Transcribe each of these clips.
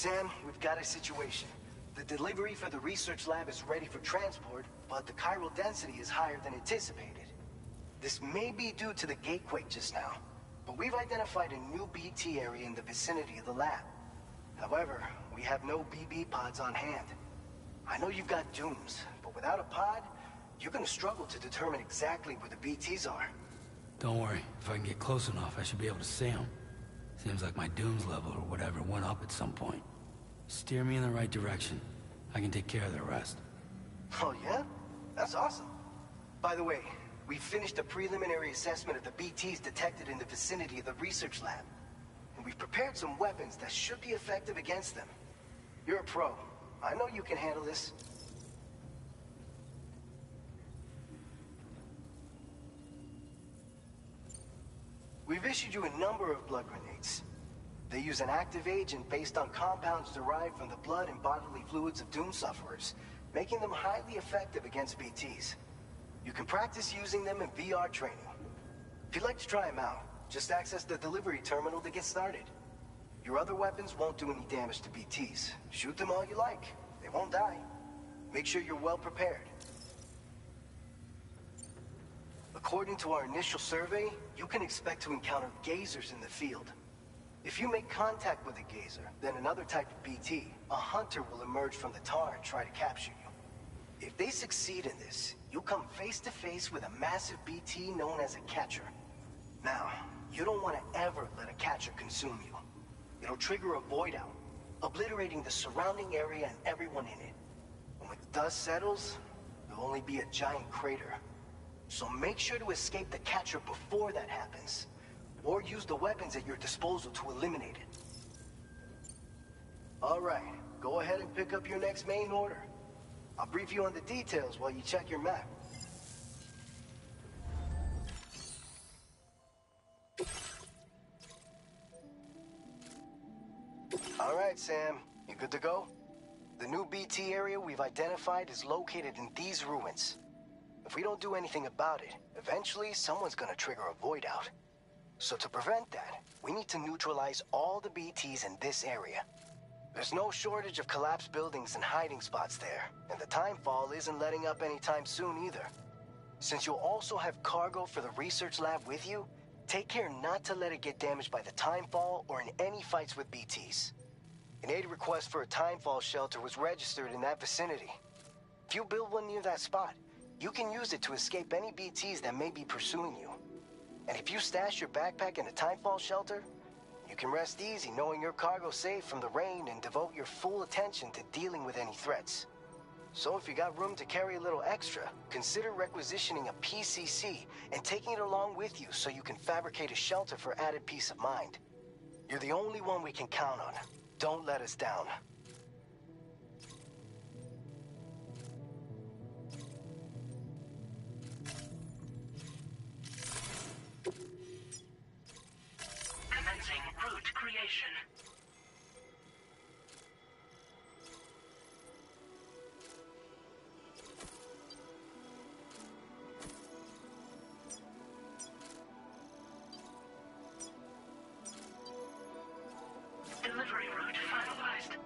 Sam, we've got a situation. The delivery for the research lab is ready for transport, but the chiral density is higher than anticipated. This may be due to the gatequake just now, but we've identified a new BT area in the vicinity of the lab. However, we have no BB pods on hand. I know you've got dooms, but without a pod, you're gonna struggle to determine exactly where the BTs are. Don't worry, if I can get close enough, I should be able to see them. Seems like my dooms level or whatever went up at some point. Steer me in the right direction. I can take care of the rest. Oh yeah? That's awesome. By the way, we finished a preliminary assessment of the BTs detected in the vicinity of the research lab. And we've prepared some weapons that should be effective against them. You're a pro. I know you can handle this. We've issued you a number of blood grenades. They use an active agent based on compounds derived from the blood and bodily fluids of Doom sufferers, making them highly effective against BTs. You can practice using them in VR training. If you'd like to try them out, just access the delivery terminal to get started. Your other weapons won't do any damage to BTs. Shoot them all you like. They won't die. Make sure you're well prepared. According to our initial survey, you can expect to encounter gazers in the field. If you make contact with a gazer, then another type of BT, a hunter will emerge from the tar and try to capture you. If they succeed in this, you'll come face to face with a massive BT known as a catcher. Now, you don't want to ever let a catcher consume you. It'll trigger a void out, obliterating the surrounding area and everyone in it. And when the dust settles, there'll only be a giant crater. So make sure to escape the catcher before that happens, or use the weapons at your disposal to eliminate it. All right, go ahead and pick up your next main order. I'll brief you on the details while you check your map. All right, Sam, you good to go? The new BT area we've identified is located in these ruins. If we don't do anything about it, eventually someone's gonna trigger a void out. So to prevent that, we need to neutralize all the BTs in this area. There's no shortage of collapsed buildings and hiding spots there, and the timefall isn't letting up anytime soon either. Since you'll also have cargo for the research lab with you, take care not to let it get damaged by the timefall or in any fights with BTs. An aid request for a timefall shelter was registered in that vicinity. If you build one near that spot, you can use it to escape any BTs that may be pursuing you. And if you stash your backpack in a timefall shelter, you can rest easy knowing your cargo's safe from the rain and devote your full attention to dealing with any threats. So if you got room to carry a little extra, consider requisitioning a PCC and taking it along with you so you can fabricate a shelter for added peace of mind. You're the only one we can count on. Don't let us down. Commencing route creation. Delivery route finalized.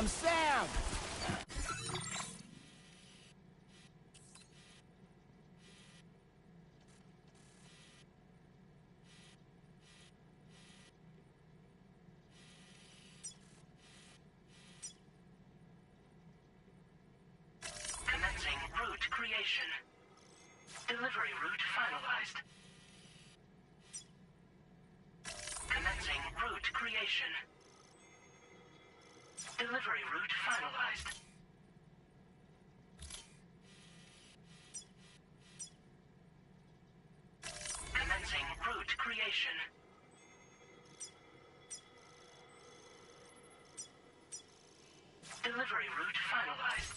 I'm Sam! Commencing route creation. Delivery route finalized. Commencing route creation. Delivery route finalized. Commencing route creation. Delivery route finalized.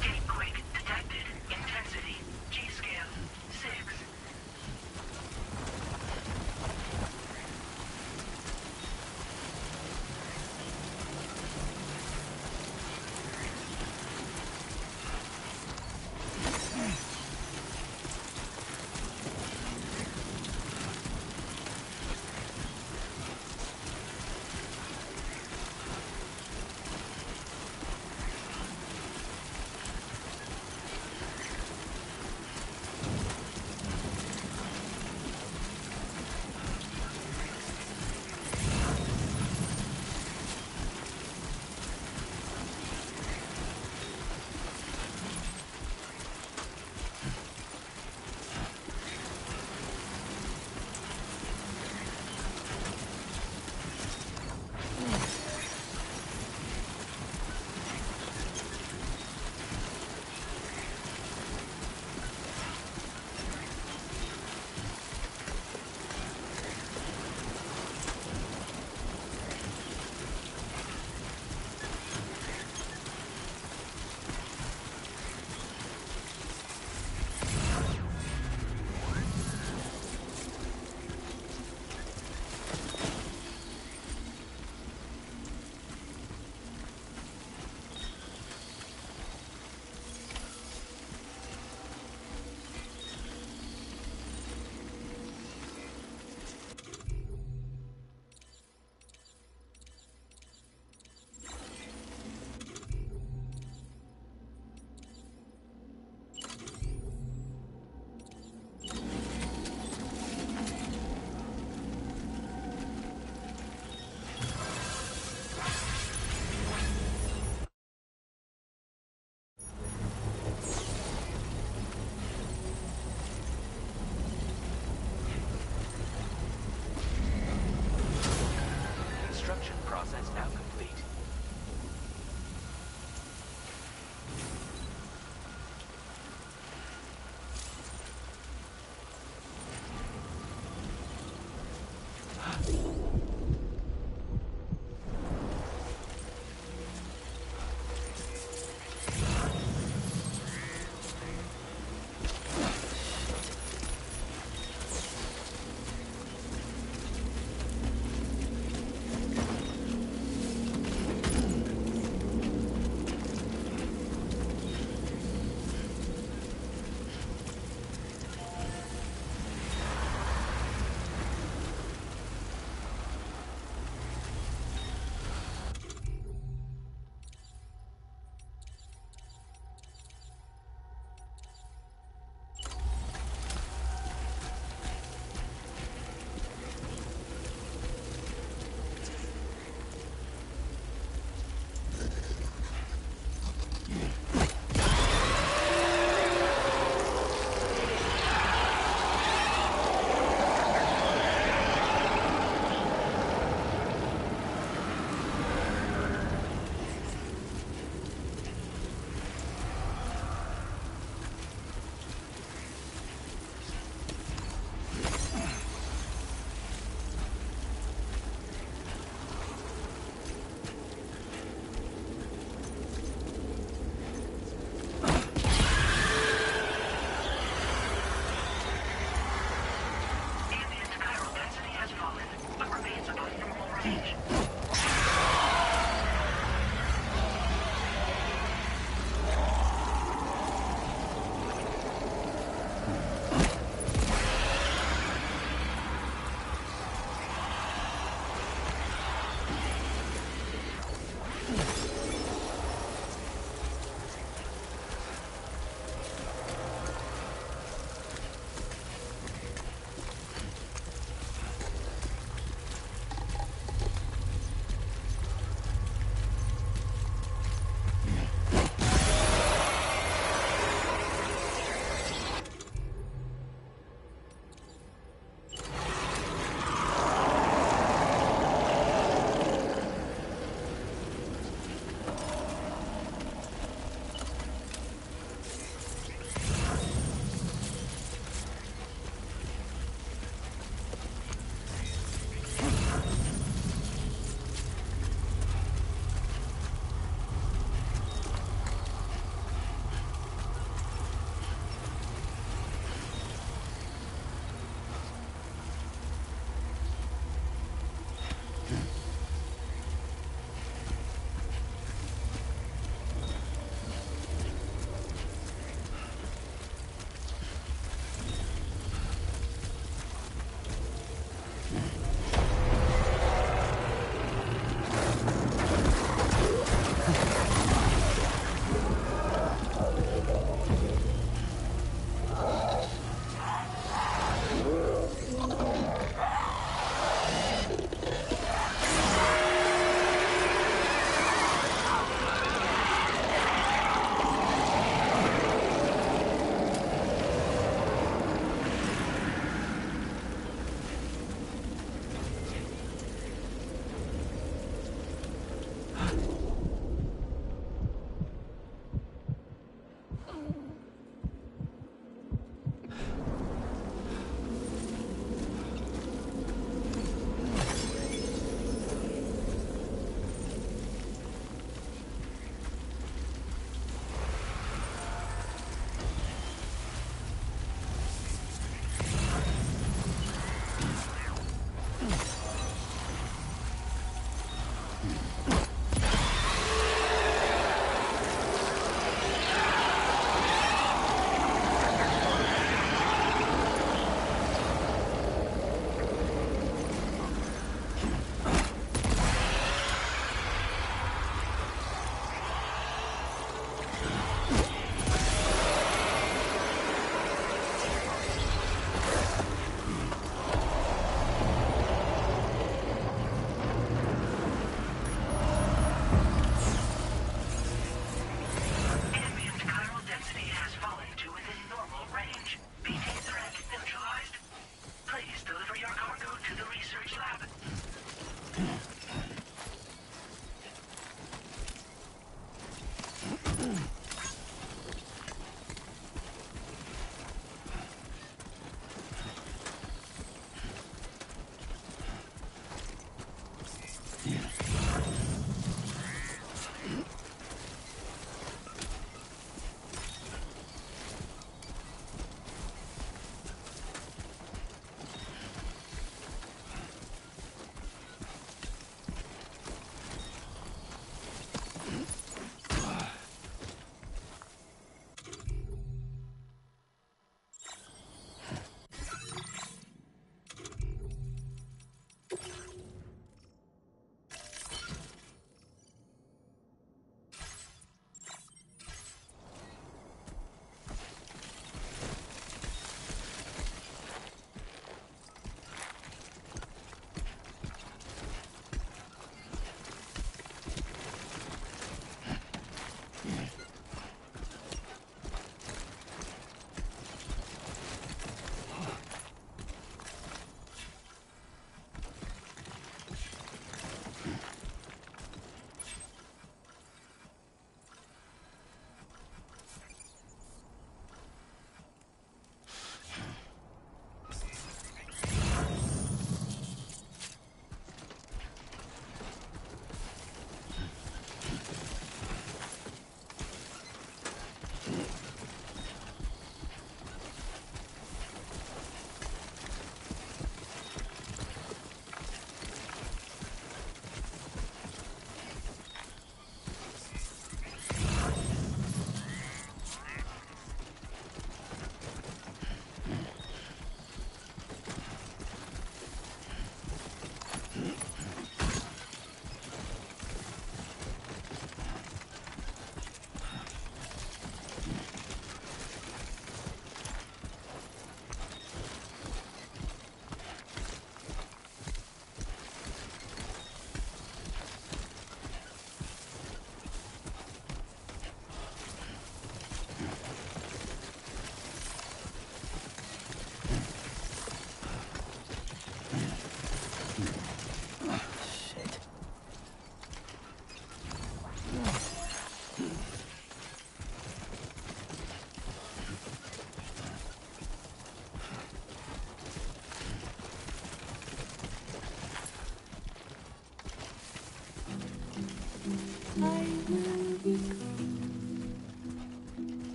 Gatequake detected. Intensity. G-scale. 6. Construction process now complete.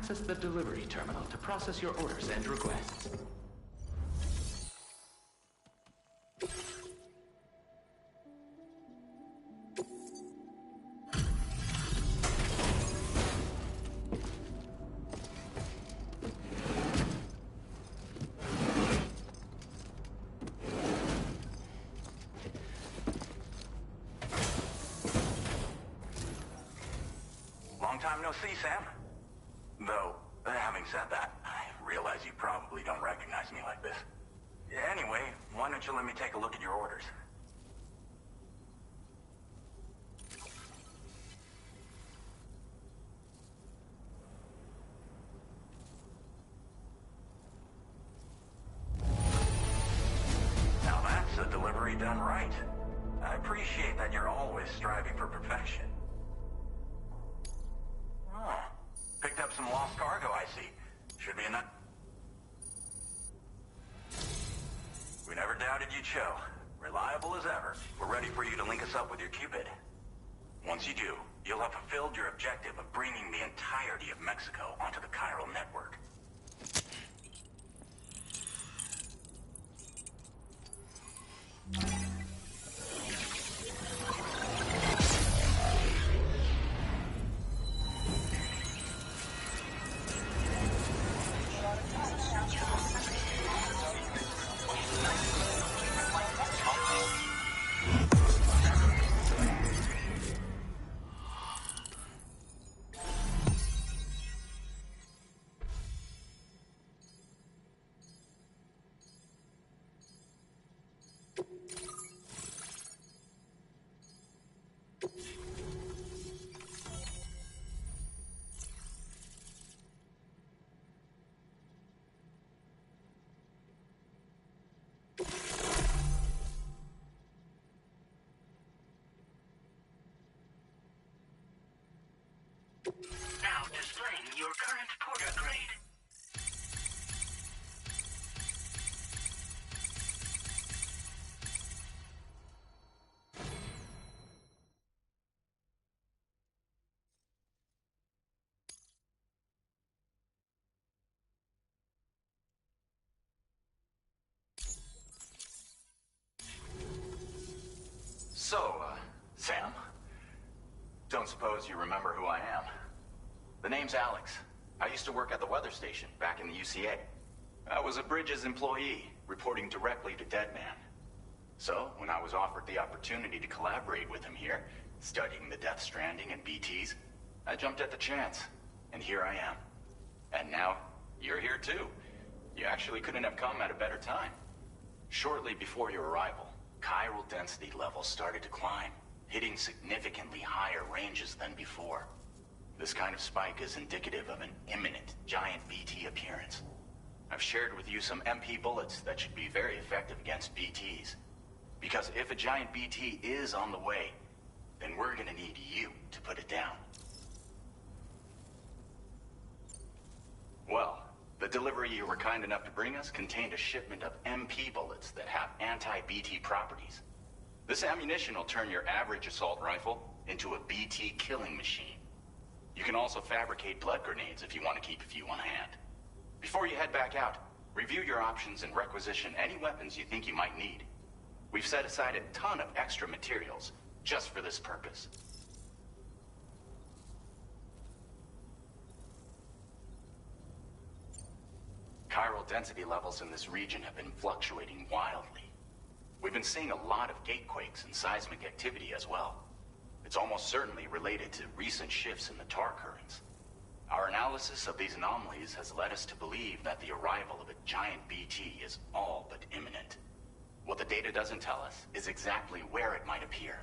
access the delivery terminal to process your orders and requests. Long time no see, Sam. Though, having said that, I realize you probably don't recognize me like this. Anyway, why don't you let me take a look at your orders? Now that's a delivery done right. I appreciate that you're always striving for perfection. Oh, picked up some lost cargo, I see. Should be enough. We never doubted you'd show. Reliable as ever. We're ready for you to link us up with your Cupid. Once you do, you'll have fulfilled your objective of bringing the entirety of Mexico onto the chiral network. Now displaying your current porter grade. So, Sam, don't suppose you remember who I am? The name's Alex. I used to work at the weather station back in the UCA. I was a Bridges employee, reporting directly to Deadman. So, when I was offered the opportunity to collaborate with him here, studying the Death Stranding and BTs, I jumped at the chance, and here I am. And now, you're here too. You actually couldn't have come at a better time. Shortly before your arrival, chiral density levels started to climb, hitting significantly higher ranges than before. This kind of spike is indicative of an imminent giant BT appearance. I've shared with you some MP bullets that should be very effective against BTs. Because if a giant BT is on the way, then we're gonna need you to put it down. Well, the delivery you were kind enough to bring us contained a shipment of MP bullets that have anti-BT properties. This ammunition will turn your average assault rifle into a BT killing machine. You can also fabricate blood grenades if you want to keep a few on hand. Before you head back out, review your options and requisition any weapons you think you might need. We've set aside a ton of extra materials just for this purpose. Chiral density levels in this region have been fluctuating wildly. We've been seeing a lot of gatequakes and seismic activity as well. It's almost certainly related to recent shifts in the tar currents. Our analysis of these anomalies has led us to believe that the arrival of a giant BT is all but imminent. What the data doesn't tell us is exactly where it might appear.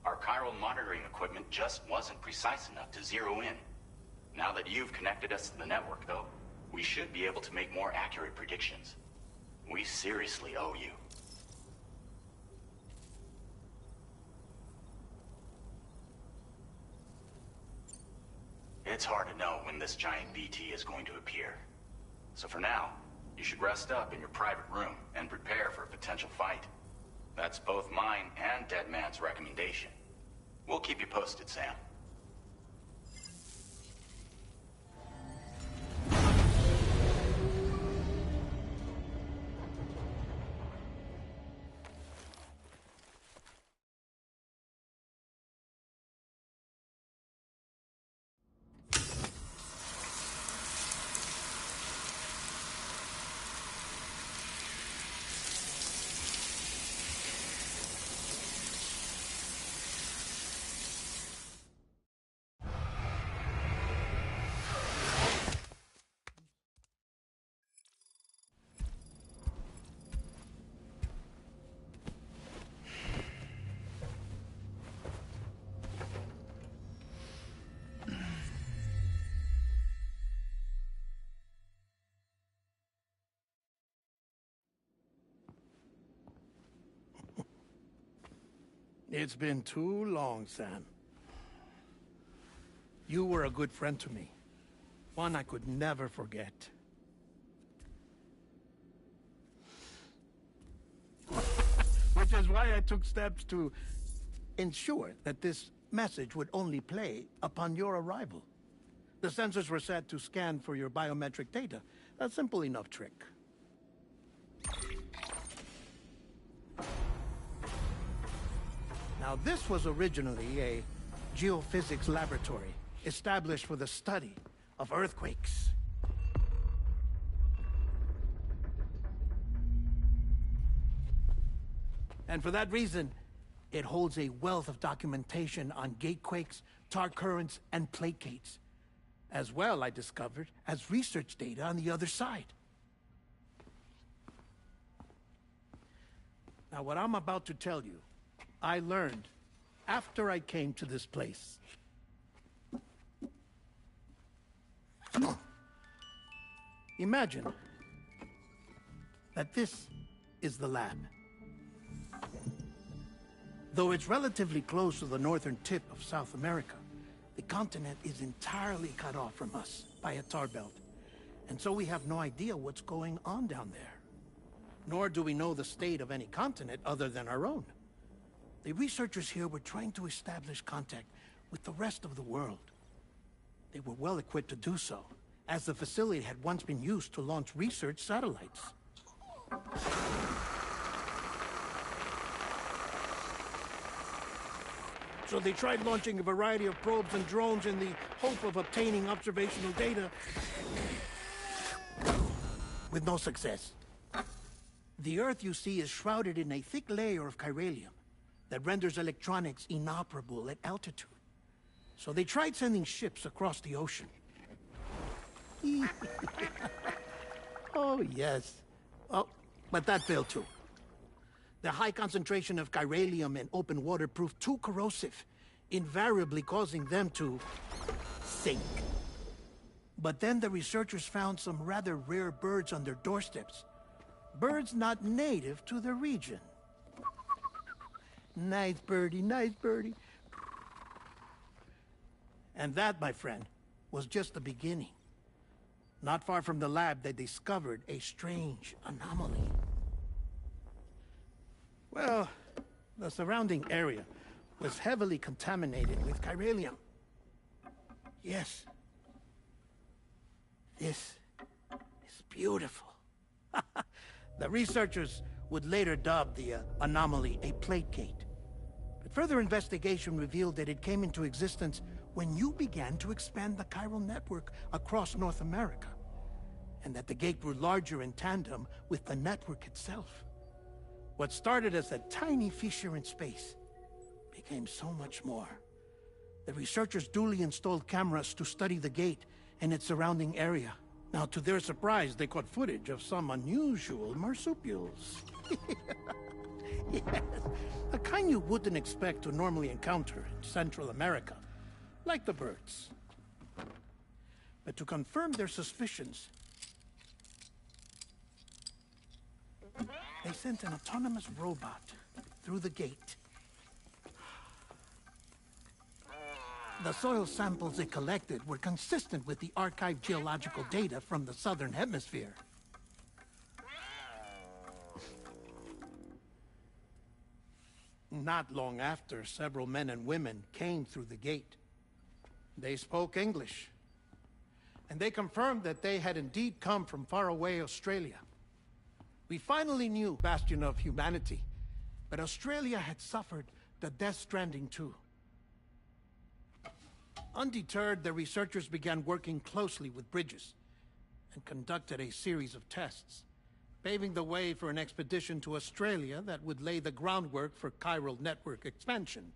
Our chiral monitoring equipment just wasn't precise enough to zero in. Now that you've connected us to the network, though, we should be able to make more accurate predictions. We seriously owe you. It's hard to know when this giant BT is going to appear. So for now, you should rest up in your private room and prepare for a potential fight. That's both mine and Deadman's recommendation. We'll keep you posted, Sam. It's been too long, Sam. You were a good friend to me. One I could never forget. Which is why I took steps to ensure that this message would only play upon your arrival. The sensors were set to scan for your biometric data. A simple enough trick. Now, this was originally a geophysics laboratory established for the study of earthquakes. And for that reason, it holds a wealth of documentation on gatequakes, tar currents, and placates. As well, I discovered, as research data on the other side. Now, what I'm about to tell you, I learned after I came to this place. Imagine that this is the lab. Though it's relatively close to the northern tip of South America, the continent is entirely cut off from us by a tar belt. And so we have no idea what's going on down there. Nor do we know the state of any continent other than our own. The researchers here were trying to establish contact with the rest of the world. They were well equipped to do so, as the facility had once been used to launch research satellites. So they tried launching a variety of probes and drones in the hope of obtaining observational data, with no success. The Earth, you see, is shrouded in a thick layer of chiralium that renders electronics inoperable at altitude. So they tried sending ships across the ocean. Oh, yes. Oh, but that failed too. The high concentration of chiralium in open water proved too corrosive, invariably causing them to sink. But then the researchers found some rather rare birds on their doorsteps. Birds not native to the region. Nice birdie, nice birdie. And that, my friend, was just the beginning. Not far from the lab, they discovered a strange anomaly. Well, the surrounding area was heavily contaminated with chiralium. Yes. This is beautiful. The researchers would later dub the anomaly a placate. But further investigation revealed that it came into existence when you began to expand the chiral network across North America, and that the gate grew larger in tandem with the network itself. What started as a tiny fissure in space became so much more. The researchers duly installed cameras to study the gate and its surrounding area. Now, to their surprise, they caught footage of some unusual marsupials. Yes, a kind you wouldn't expect to normally encounter in Central America, like the birds. But to confirm their suspicions, they sent an autonomous robot through the gate. The soil samples it collected were consistent with the archived geological data from the southern hemisphere. Not long after, several men and women came through the gate. They spoke English, and they confirmed that they had indeed come from faraway Australia. We finally knew bastion of humanity, but Australia had suffered the death stranding too. Undeterred, the researchers began working closely with Bridges and conducted a series of tests, paving the way for an expedition to Australia that would lay the groundwork for chiral network expansion.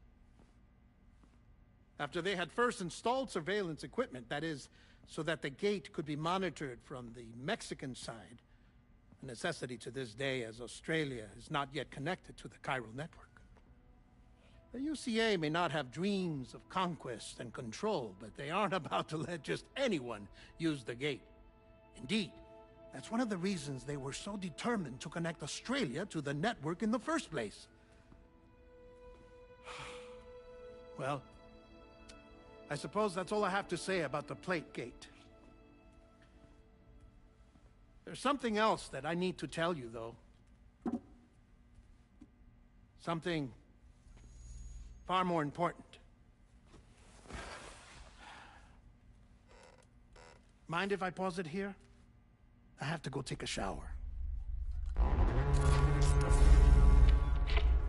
After they had first installed surveillance equipment, that is, so that the gate could be monitored from the Mexican side, a necessity to this day as Australia is not yet connected to the chiral network. The UCA may not have dreams of conquest and control, but they aren't about to let just anyone use the gate. Indeed, that's one of the reasons they were so determined to connect Australia to the network in the first place. Well, I suppose that's all I have to say about the plate gate. There's something else that I need to tell you, though. Something far more important. Mind if I pause it here? I have to go take a shower.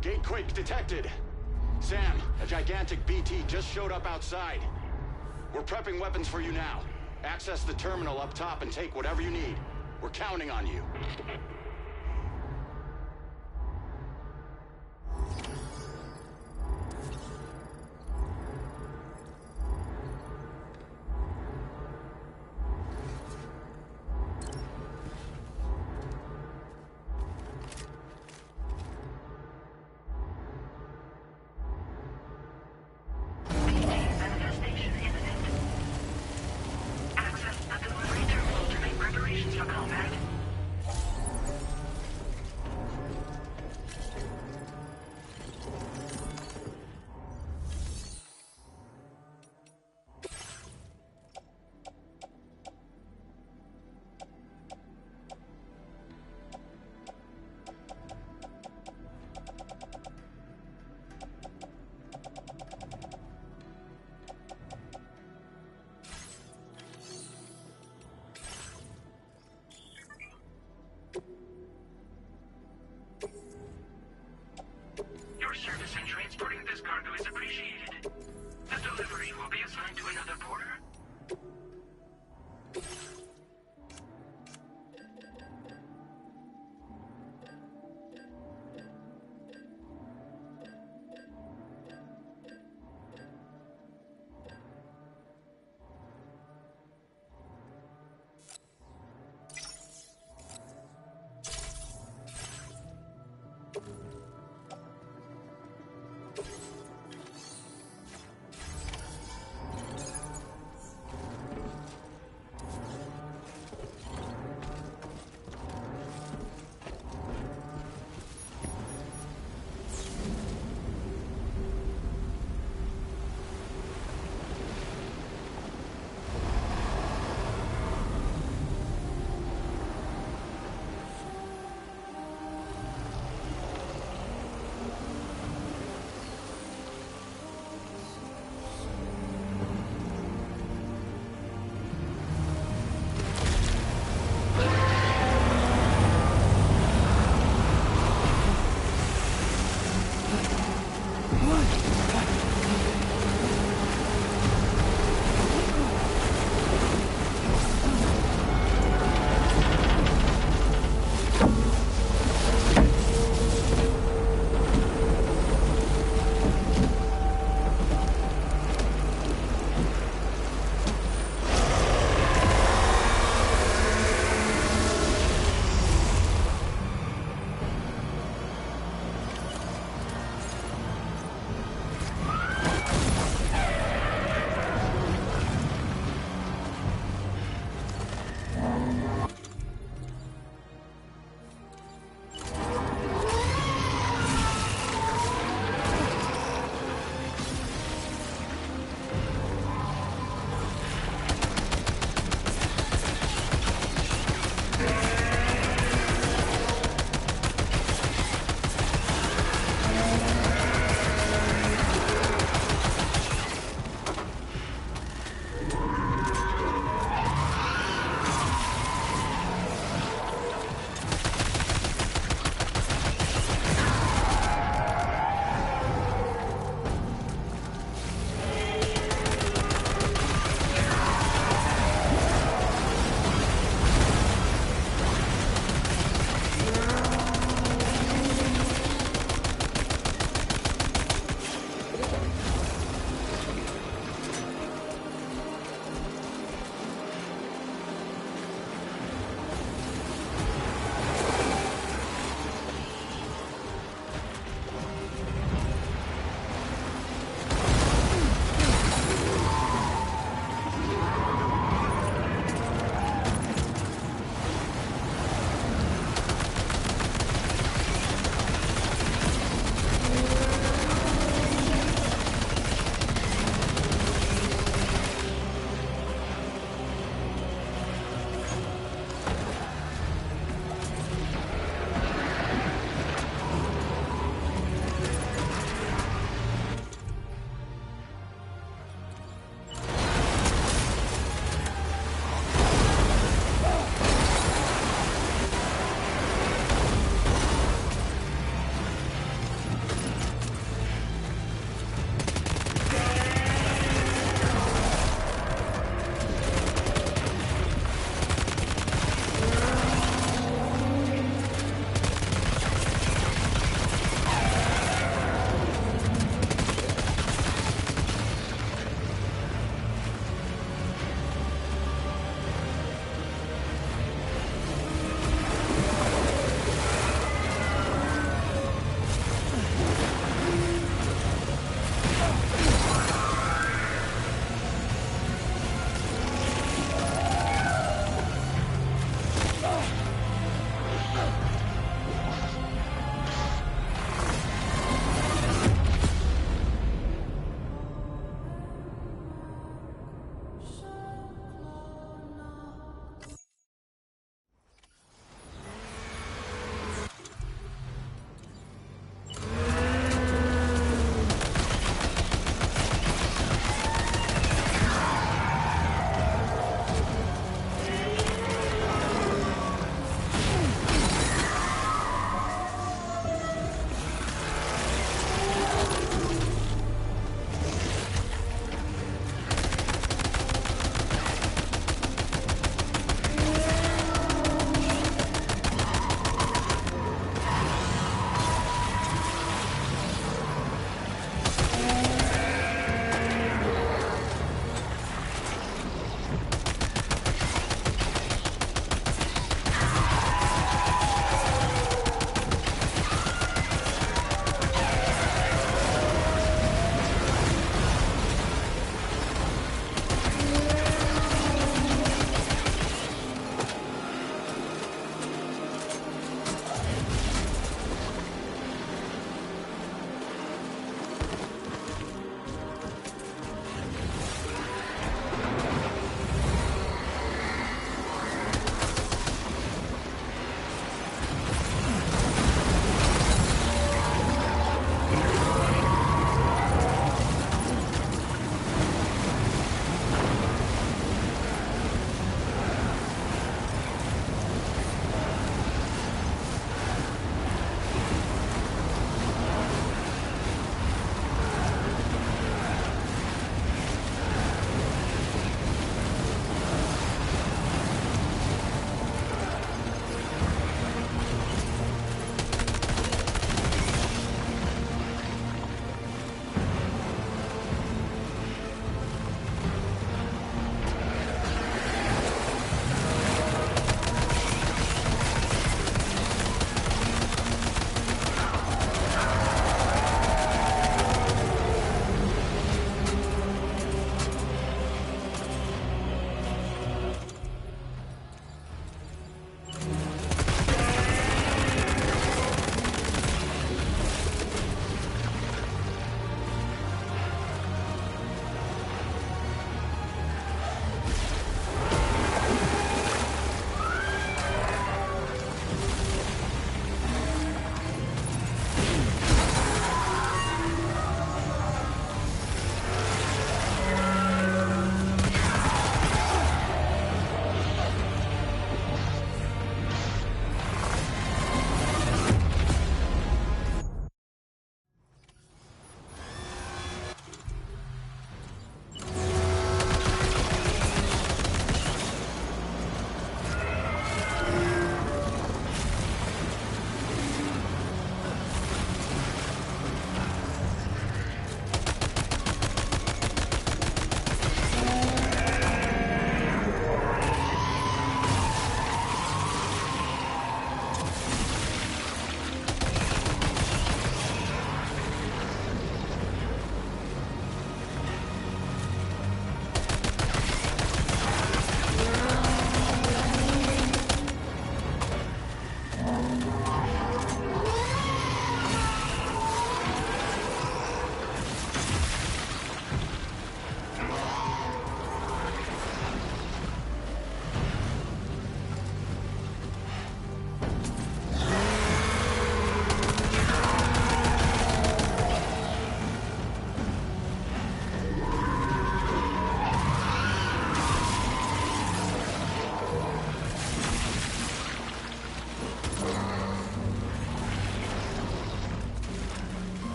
Gate quake detected. Sam, a gigantic BT just showed up outside. We're prepping weapons for you now. Access the terminal up top and take whatever you need. We're counting on you. Manifestation imminent. Access the delivery terminal to make preparations for combat.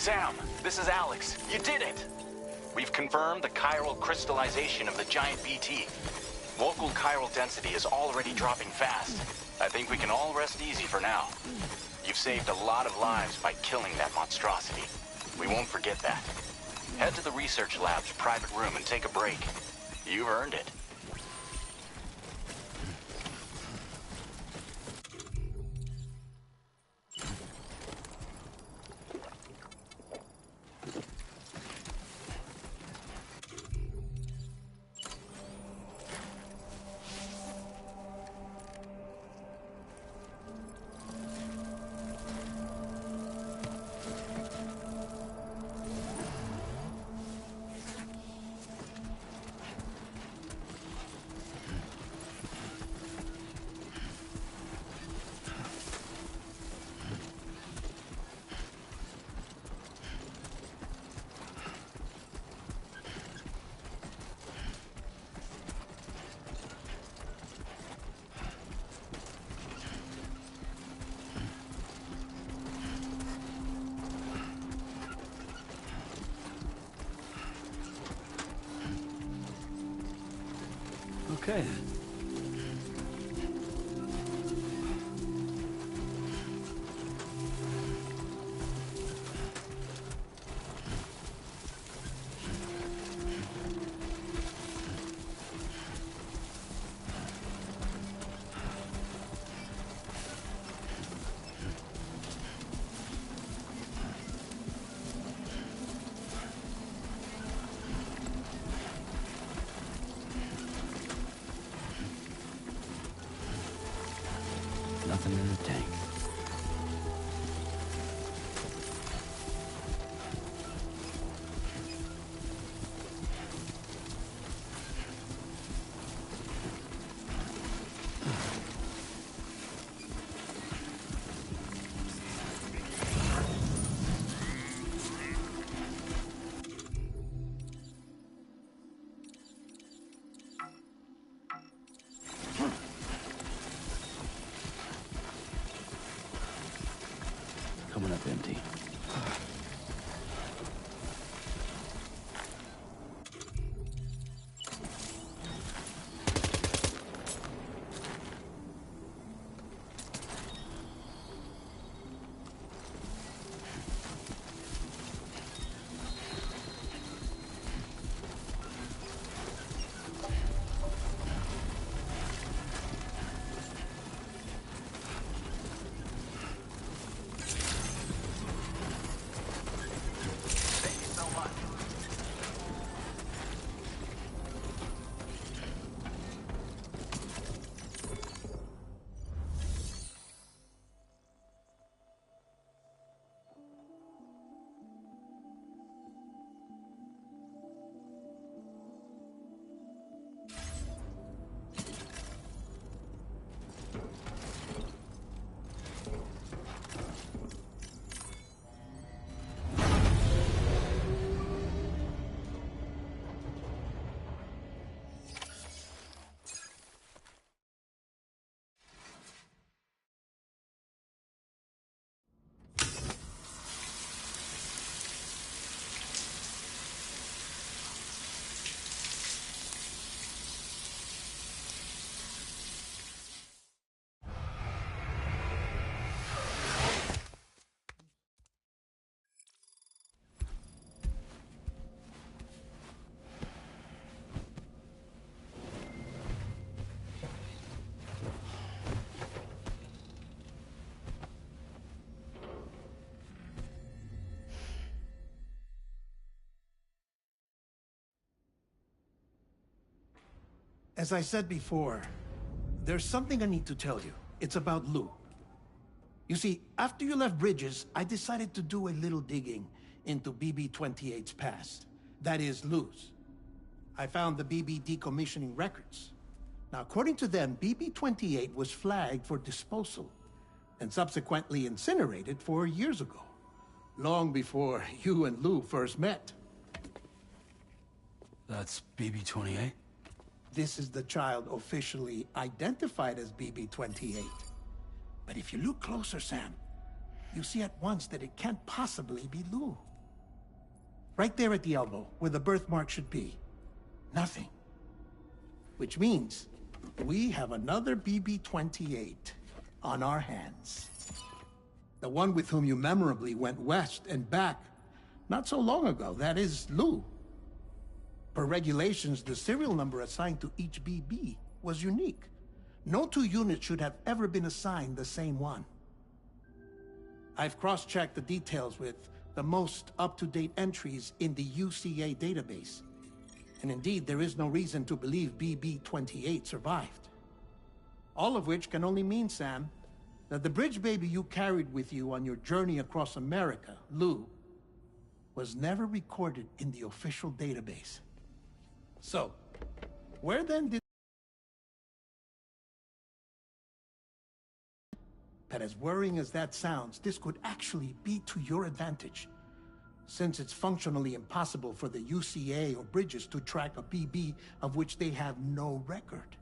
Sam, this is Alex. You did it! We've confirmed the chiral crystallization of the giant BT. Local chiral density is already dropping fast. I think we can all rest easy for now. You've saved a lot of lives by killing that monstrosity. We won't forget that. Head to the research lab's private room and take a break. You've earned it. Okay. Nothing in the tank. Coming up empty. As I said before, there's something I need to tell you. It's about Lou. You see, after you left Bridges, I decided to do a little digging into BB-28's past. That is, Lou's. I found the BB decommissioning records. Now, according to them, BB-28 was flagged for disposal and subsequently incinerated 4 years ago, long before you and Lou first met. That's BB-28? This is the child officially identified as BB-28. But if you look closer, Sam, you see at once that it can't possibly be Lou. Right there at the elbow, where the birthmark should be. Nothing. Which means we have another BB-28 on our hands. The one with whom you memorably went west and back not so long ago. That is Lou. Per regulations, the serial number assigned to each BB was unique. No two units should have ever been assigned the same one. I've cross-checked the details with the most up-to-date entries in the UCA database. And indeed, there is no reason to believe BB-28 survived. All of which can only mean, Sam, that the bridge baby you carried with you on your journey across America, Lou, was never recorded in the official database. So, where then did... That as worrying as that sounds, this could actually be to your advantage, since it's functionally impossible for the UCA or Bridges to track a BB of which they have no record.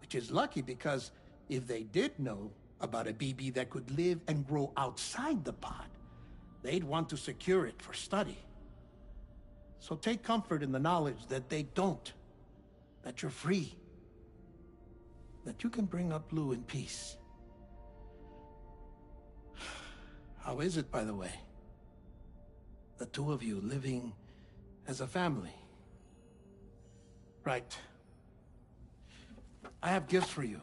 Which is lucky because if they did know about a BB that could live and grow outside the pod, they'd want to secure it for study. So take comfort in the knowledge that they don't, that you're free, that you can bring up Lou in peace. How is it, by the way? The two of you living as a family. Right. I have gifts for you.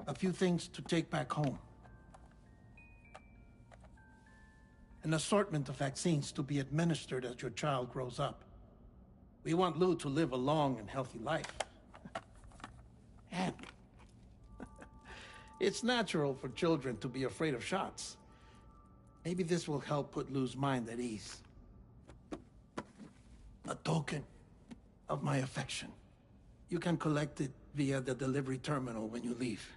A few things to take back home. An assortment of vaccines to be administered as your child grows up. We want Lou to live a long and healthy life. And it's natural for children to be afraid of shots. Maybe this will help put Lou's mind at ease. A token of my affection. You can collect it via the delivery terminal when you leave.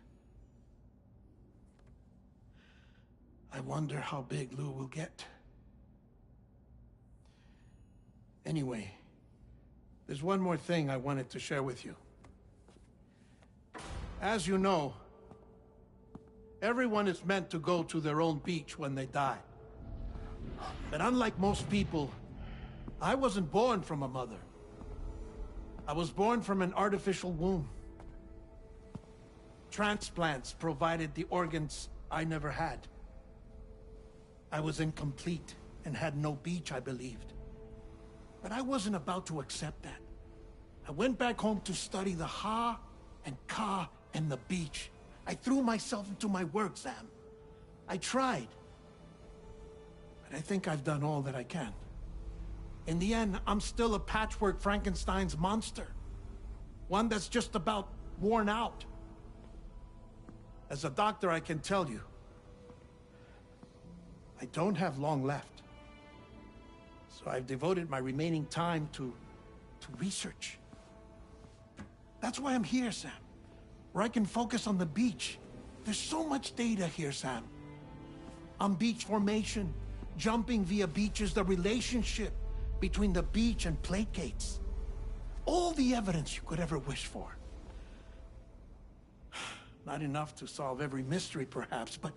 I wonder how big Lou will get. Anyway, there's one more thing I wanted to share with you. As you know, everyone is meant to go to their own beach when they die. But unlike most people, I wasn't born from a mother. I was born from an artificial womb. Transplants provided the organs I never had. I was incomplete and had no beach, I believed. But I wasn't about to accept that. I went back home to study the Ha and Ka and the beach. I threw myself into my work, Sam. I tried. But I think I've done all that I can. In the end, I'm still a patchwork Frankenstein's monster. One that's just about worn out. As a doctor, I can tell you, I don't have long left. So I've devoted my remaining time to research. That's why I'm here, Sam. Where I can focus on the beach. There's so much data here, Sam. On beach formation, jumping via beaches, the relationship between the beach and placates. All the evidence you could ever wish for. Not enough to solve every mystery, perhaps, but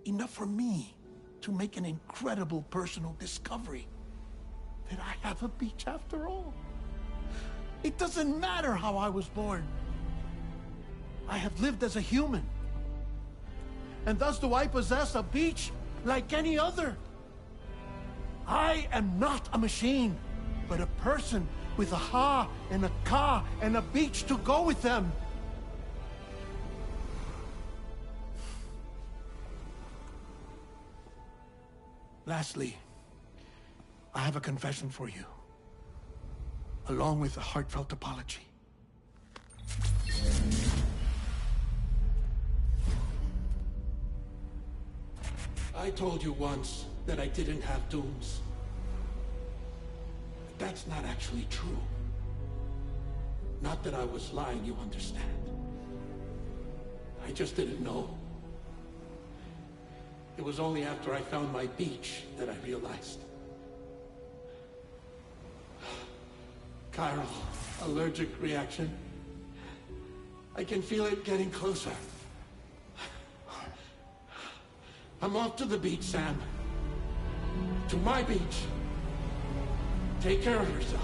enough for me to make an incredible personal discovery. That I have a beach after all. It doesn't matter how I was born. I have lived as a human. And thus do I possess a beach like any other. I am not a machine, but a person with a Ha and a Ka and a beach to go with them. Lastly, I have a confession for you, along with a heartfelt apology. I told you once that I didn't have dooms. But that's not actually true. Not that I was lying, you understand. I just didn't know. It was only after I found my beach that I realized. Chiral allergic reaction. I can feel it getting closer. I'm off to the beach, Sam. To my beach. Take care of yourself.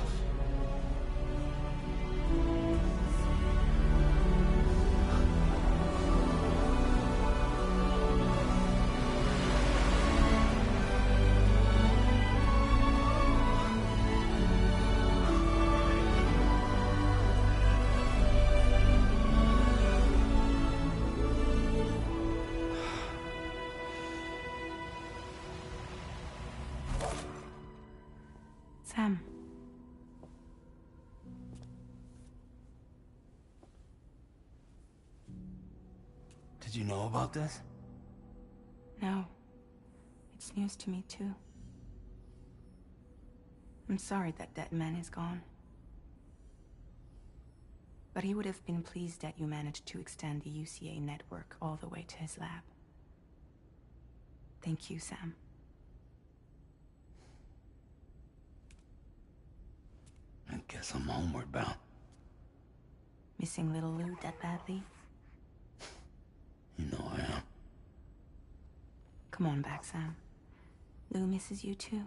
Sam. Did you know about this? No. It's news to me, too. I'm sorry that that man is gone. But he would have been pleased that you managed to extend the UCA network all the way to his lab. Thank you, Sam. I guess I'm homeward bound. Missing little Lou that badly? You know I am. Come on back, Sam. Lou misses you too.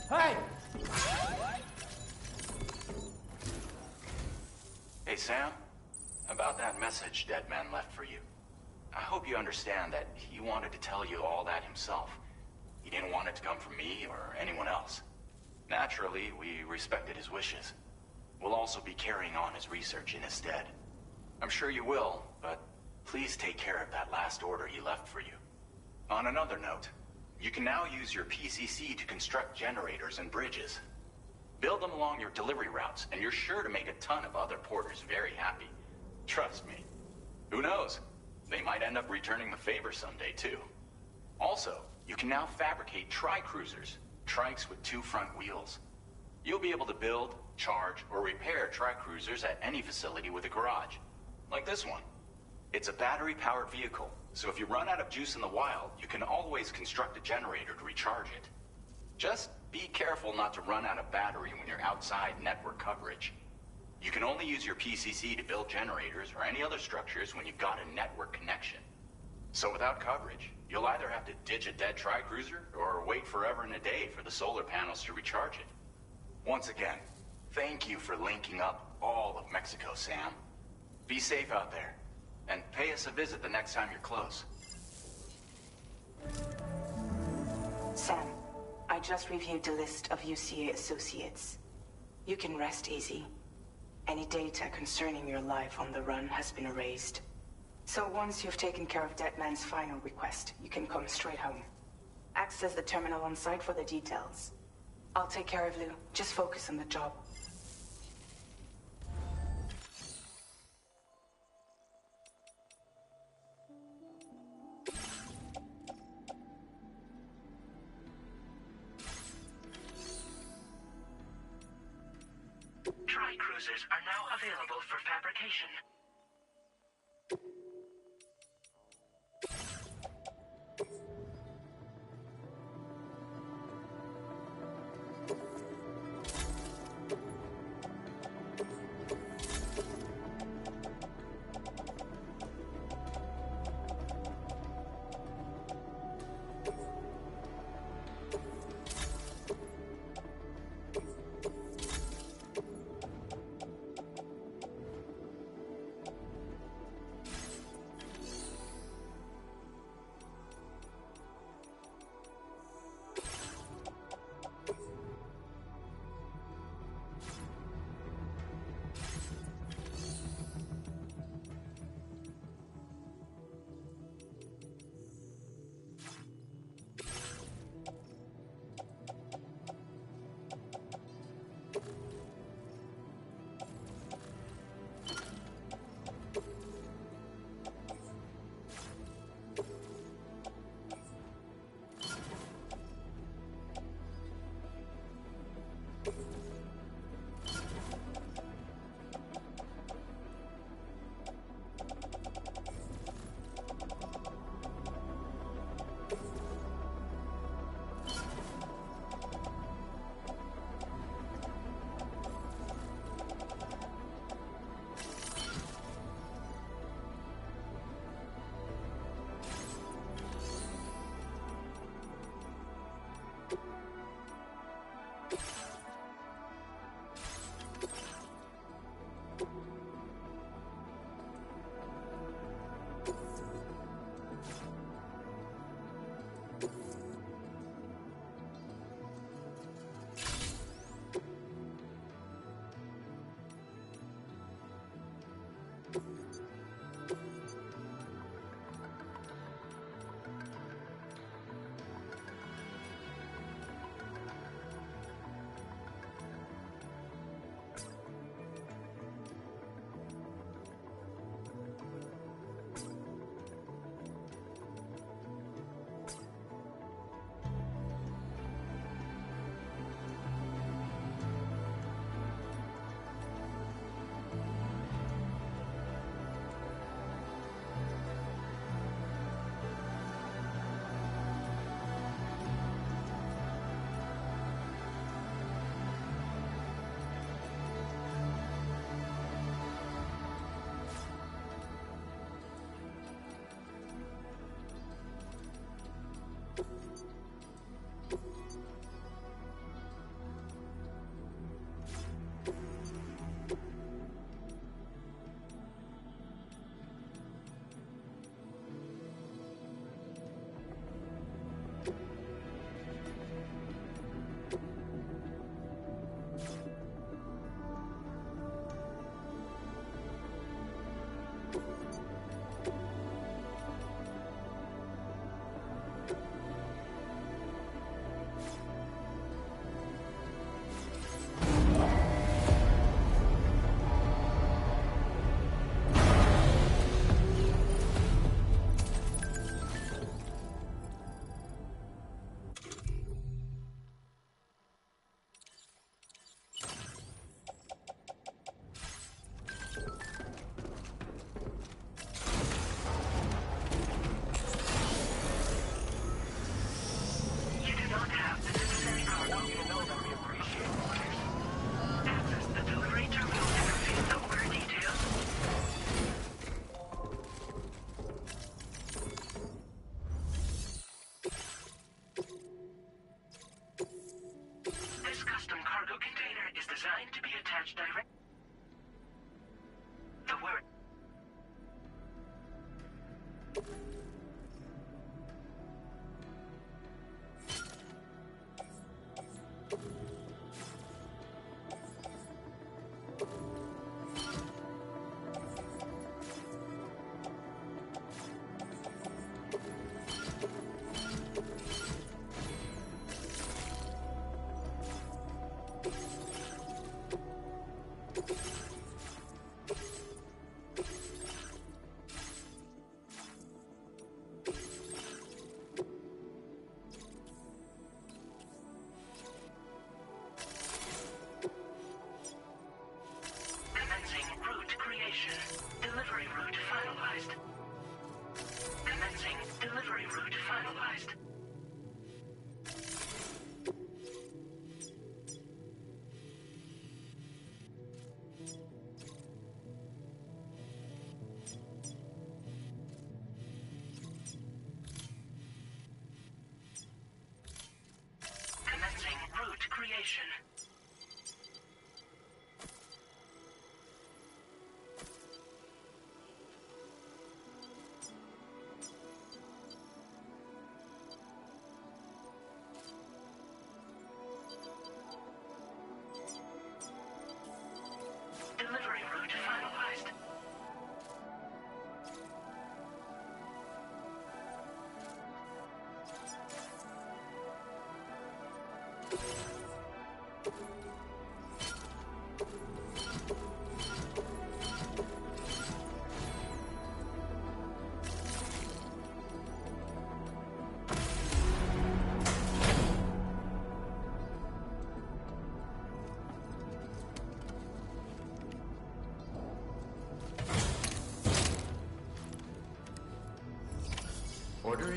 Hey! Hey, Sam. About that message Deadman left for you. I hope you understand that he wanted to tell you all that himself. He didn't want it to come from me or anyone else. Naturally, we respected his wishes. We'll also be carrying on his research in his stead. I'm sure you will, but please take care of that last order he left for you. On another note, you can now use your PCC to construct generators and bridges. Build them along your delivery routes, and you're sure to make a ton of other porters very happy. Trust me. Who knows? They might end up returning the favor someday, too. Also, you can now fabricate tri-cruisers, trikes with 2 front wheels. You'll be able to build, charge, or repair tri-cruisers at any facility with a garage. Like this one. It's a battery-powered vehicle, so if you run out of juice in the wild, you can always construct a generator to recharge it. Just be careful not to run out of battery when you're outside network coverage. You can only use your PCC to build generators or any other structures when you've got a network connection. So without coverage, you'll either have to ditch a dead tri-cruiser or wait forever and a day for the solar panels to recharge it. Once again, thank you for linking up all of Mexico, Sam. Be safe out there. And pay us a visit the next time you're close. Sam, I just reviewed the list of UCA associates. You can rest easy. Any data concerning your life on the run has been erased. So once you've taken care of Deadman's final request, you can come straight home. Access the terminal on site for the details. I'll take care of Lou. Just focus on the job. Tri-cruisers are now available for fabrication.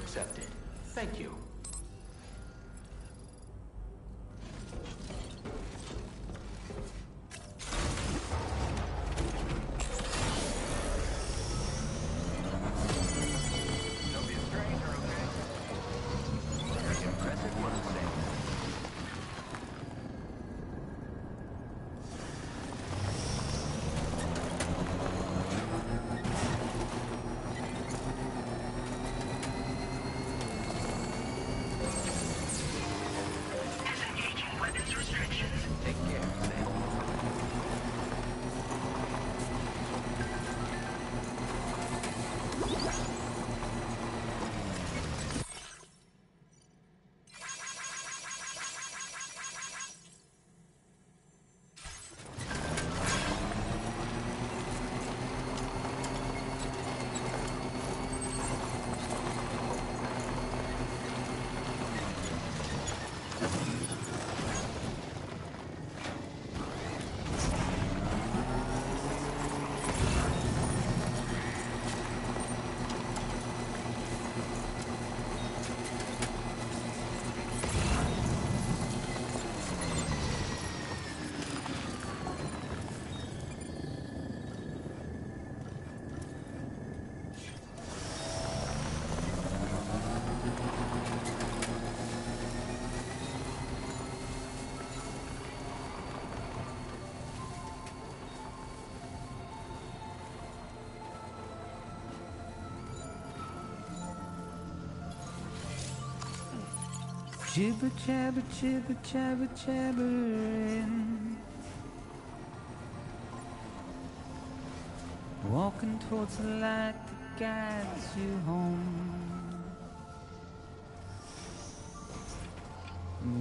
accepted. Thank you. Don't be a stranger, okay? Very impressive work, Sam. Disengaging weapons restrictions. Take care, Sam. Jibber jabber jibber jabber jabbering, walking towards the light that guides you home.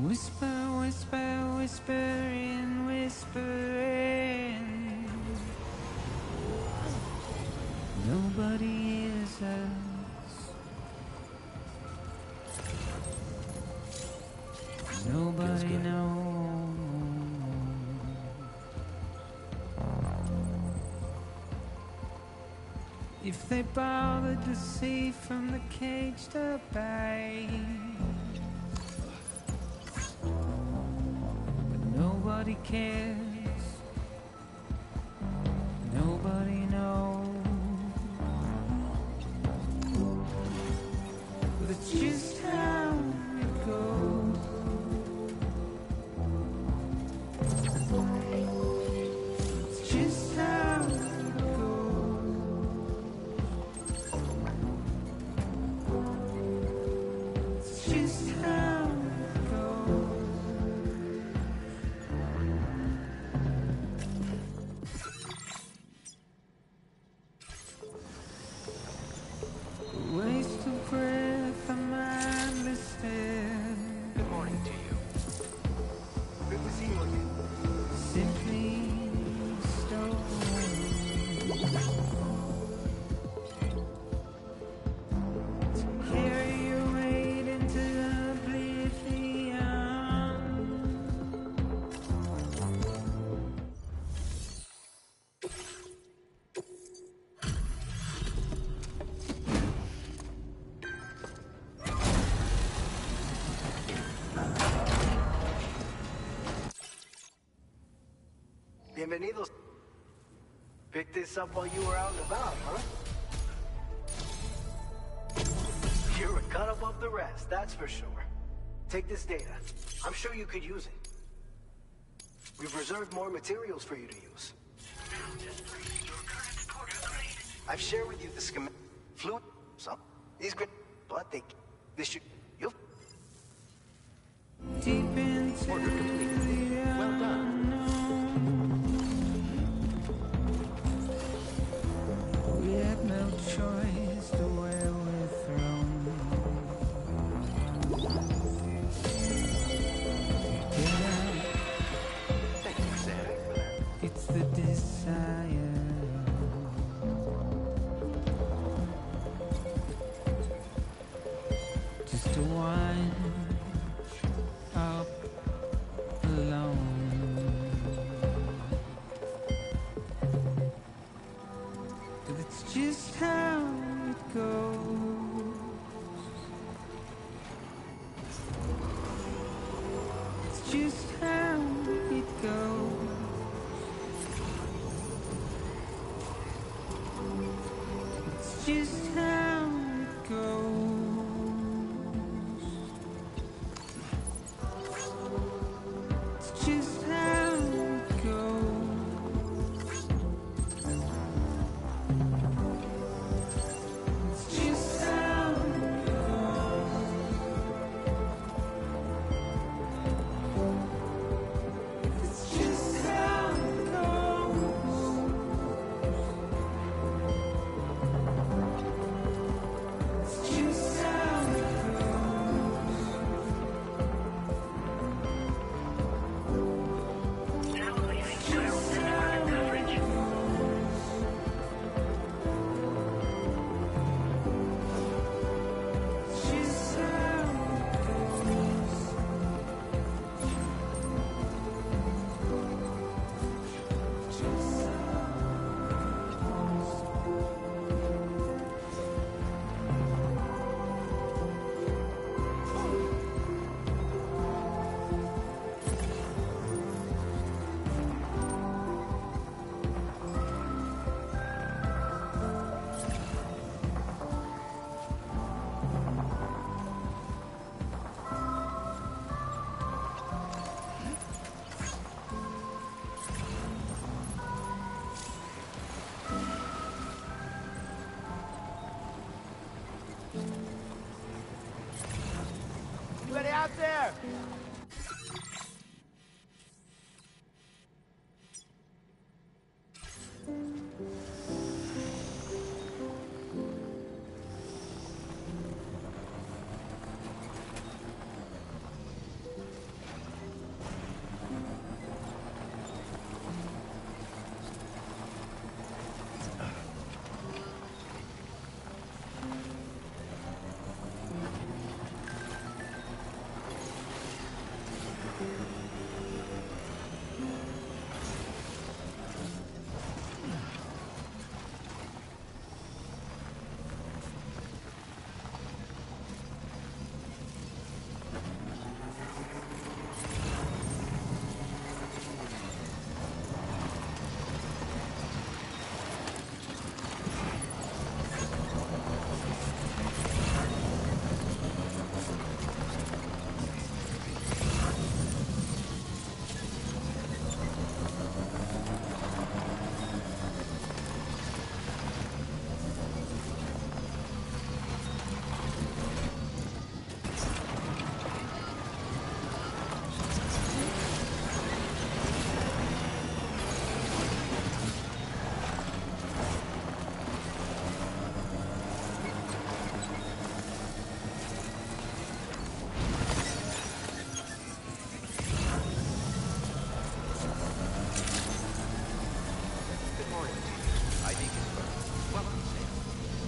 Whisper, whisper, whispering, whispering. Nobody hears us. Nobody knows. If they bothered to see from the caged up eyes, but nobody cares. Nobody knows. But it's just how it goes. It's just how it goes. It's just how it goes. A waste of breath, I'm mindless. Good morning to you. Good to see you again. Simply stone. To carry your weight into oblivion. Bienvenidos. Picked this up while you were out and about, huh? You're a cut above the rest, that's for sure. Take this data. I'm sure you could use it. We've reserved more materials for you to use. Now displaying your current porter grade. I've shared with you the schematic. Fluid, some. These great, but this should. You'll. Deep into Order completed. Well done. we had no choice to where we're thrown. Get out, Thank you, Sam. it's the desire. Just to wind up just how it goes. It's just how it goes. It's just how it goes. It's just how it goes. It's just how it goes. It's just how it goes. Now leaving 12 minutes coverage. It's just how it goes. Just Anybody out there?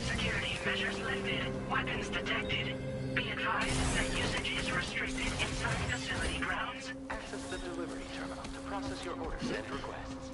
Security measures lifted. Weapons detected. Be advised that usage is restricted inside facility grounds. Access the delivery terminal to process your orders and requests.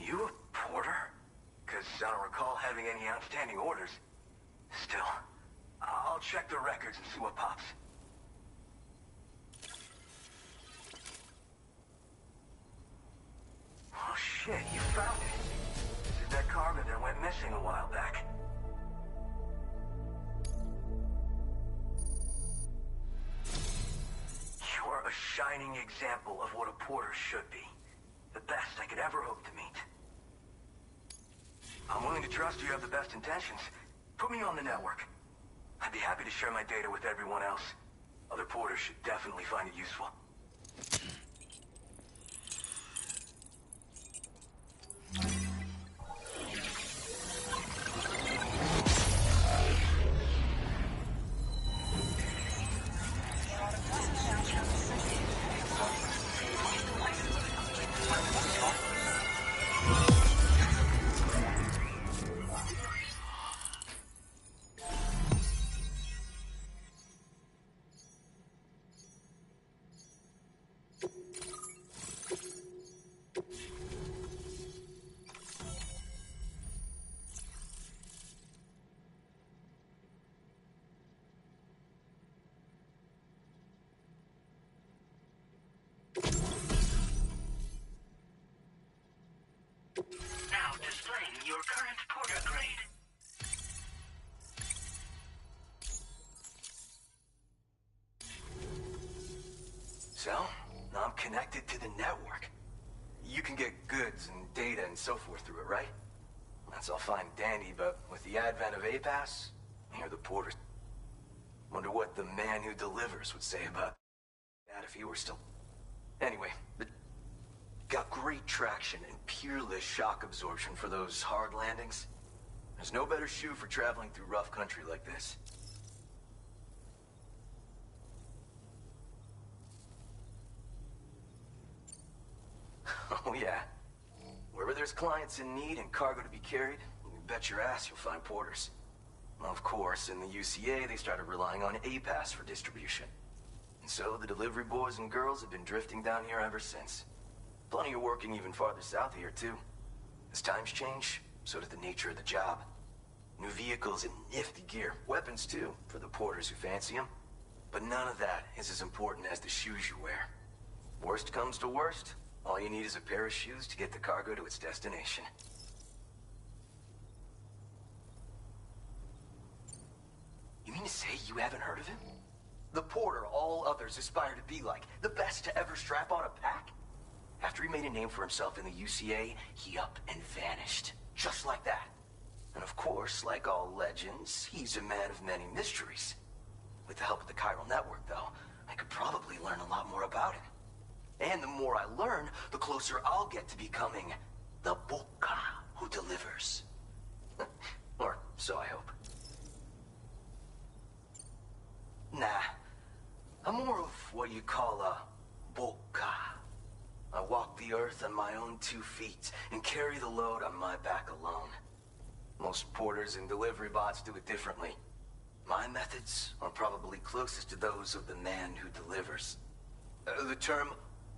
You a porter? Because I don't recall having any outstanding orders. Still, I'll check the records and see what pops. Oh shit, you found it. This is that cargo that went missing a while back. You're a shining example of what a porter should be. The best I could ever hope to meet. I'm willing to trust you have the best intentions. Put me on the network. I'd be happy to share my data with everyone else. Other porters should definitely find it useful. Agreed. So, now I'm connected to the network. You can get goods and data and so forth through it, right? That's all fine and dandy, but with the advent of A-Pass, here the porters. Wonder what the man who delivers would say about that if he were still... Anyway, it got great traction and peerless shock absorption for those hard landings. There's no better shoe for traveling through rough country like this. Oh yeah. Wherever there's clients in need and cargo to be carried, you bet your ass you'll find porters. Of course, in the UCA, they started relying on A-Pass for distribution. And so the delivery boys and girls have been drifting down here ever since. Plenty are working even farther south here, too. As times change, so does the nature of the job. New vehicles and nifty gear. Weapons, too, for the porters who fancy them. But none of that is as important as the shoes you wear. Worst comes to worst, all you need is a pair of shoes to get the cargo to its destination. You mean to say you haven't heard of him? The porter all others aspire to be like, the best to ever strap on a pack? After he made a name for himself in the UCA, he up and vanished. Just like that. And of course, like all legends, he's a man of many mysteries. With the help of the chiral network, though, I could probably learn a lot more about him. And the more I learn, the closer I'll get to becoming the Boca who delivers. Or so I hope. Nah, I'm more of what you call a Boca. I walk the earth on my own 2 feet and carry the load on my back alone. Most porters and delivery bots do it differently. My methods are probably closest to those of the man who delivers. The term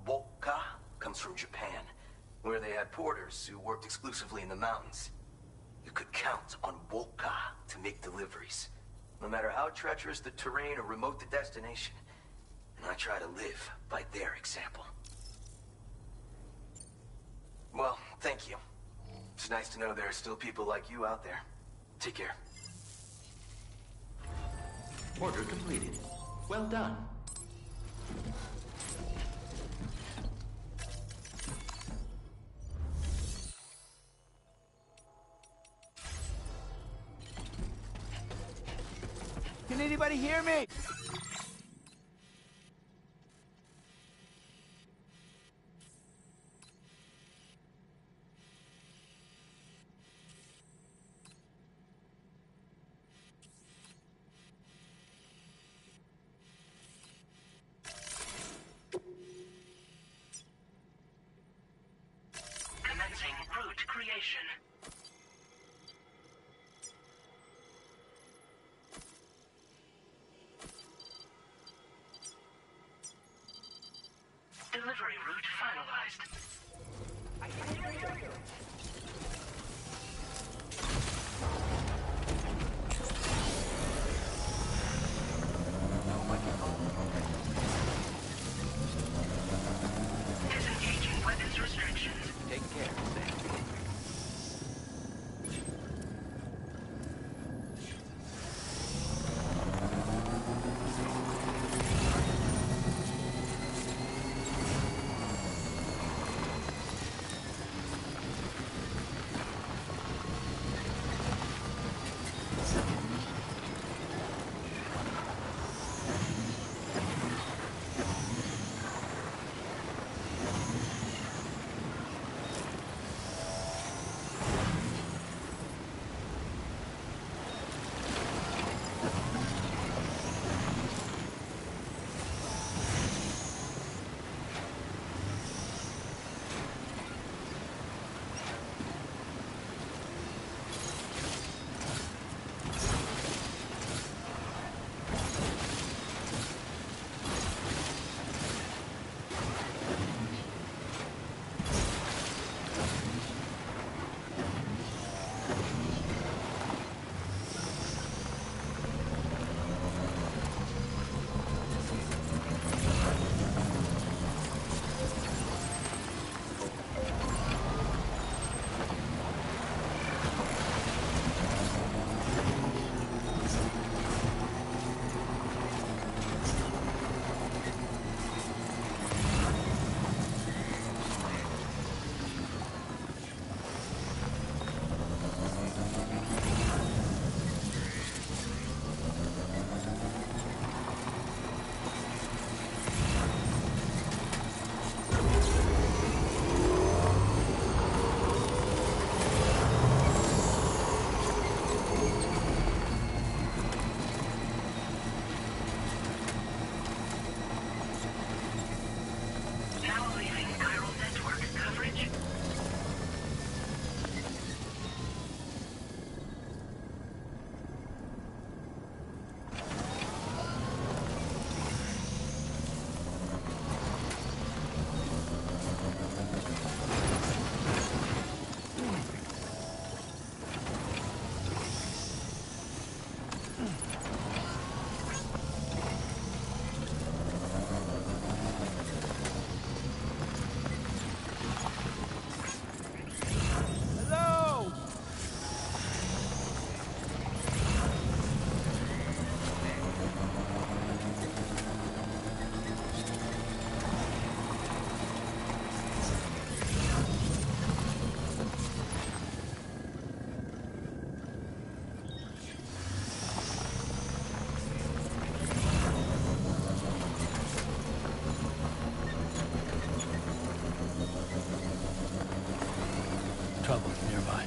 Boca comes from Japan, where they had porters who worked exclusively in the mountains. You could count on Boca to make deliveries, no matter how treacherous the terrain or remote the destination. And I try to live by their example. Well, thank you. It's nice to know there are still people like you out there. Take care. Order completed. Well done. Can anybody hear me? Commencing route creation. Delivery route finalized. Disengaging weapons restrictions. Take care. trouble nearby.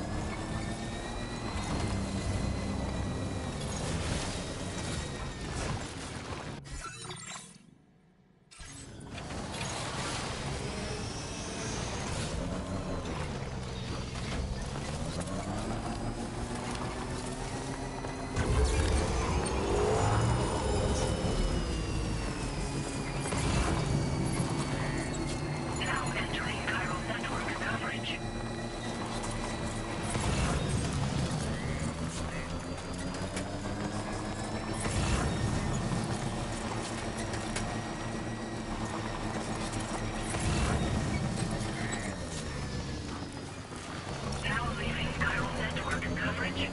Now entering chiral network coverage. Now leaving chiral network coverage.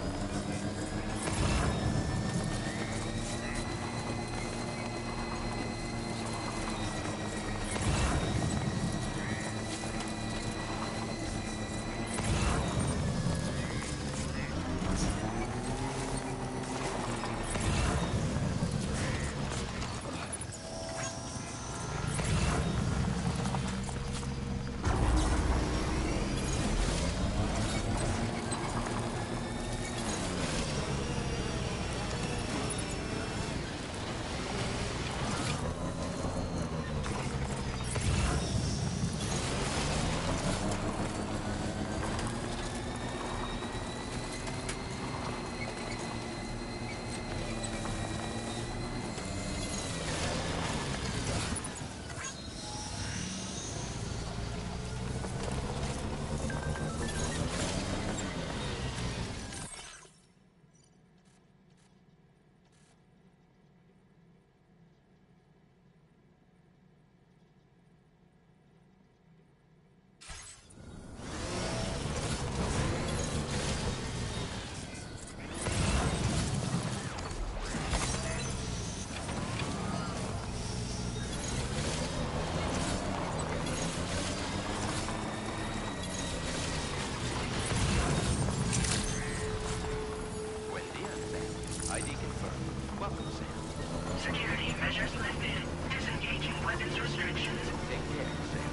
Buen día, Sam. ID confirmed. Welcome, Sam. Security measures lifted. Disengaging weapons restrictions. Take care, Sam.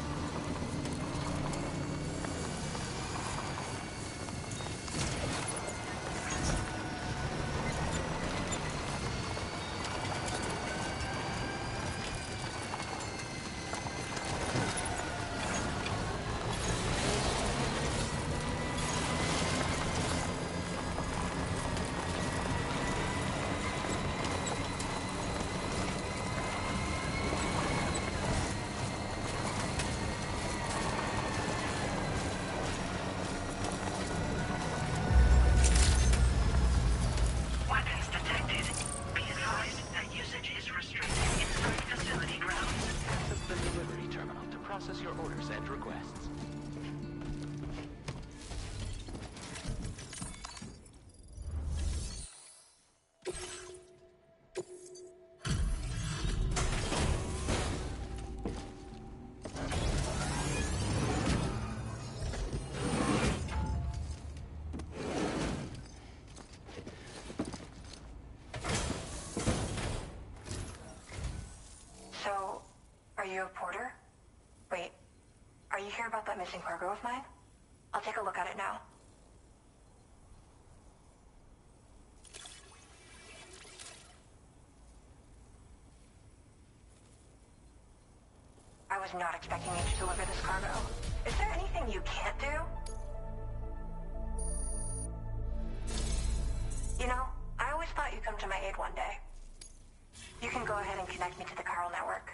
Weapons detected. Be advised that usage is restricted inside facility grounds. Access the delivery terminal to process your orders and requests. So, are you a porter? Wait, are you here about that missing cargo of mine? I'll take a look at it now. I was not expecting you to deliver this cargo. Is there anything you can't do? You know, I always thought you'd come to my aid one day. You can go ahead and connect me to the chiral network.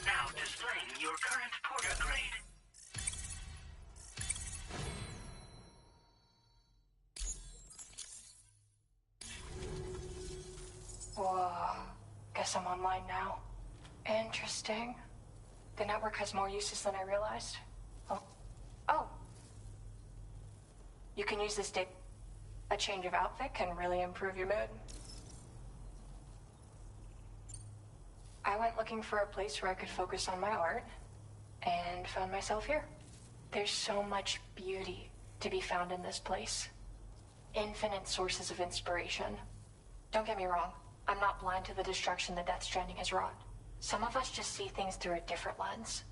Now displaying your current porter grade. Interesting. The network has more uses than I realized. Oh. You can use this data. A change of outfit can really improve your mood. I went looking for a place where I could focus on my art, and found myself here. There's so much beauty to be found in this place. Infinite sources of inspiration. Don't get me wrong, I'm not blind to the destruction that Death Stranding has wrought. Some of us just see things through a different lens.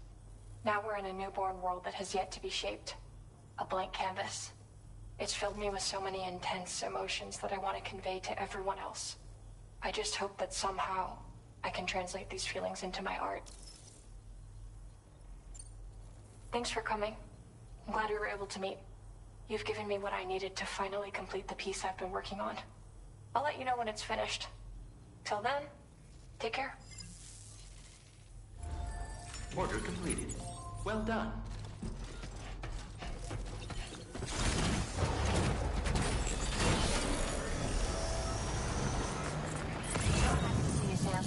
Now we're in a newborn world that has yet to be shaped. A blank canvas. It's filled me with so many intense emotions that I want to convey to everyone else. I just hope that somehow I can translate these feelings into my art. Thanks for coming. I'm glad we were able to meet. You've given me what I needed to finally complete the piece I've been working on. I'll let you know when it's finished. Till then, take care. Order completed. Well done. See you, Sam.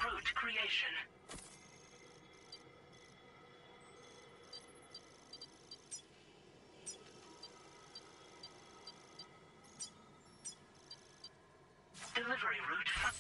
Route creation. Delivery route.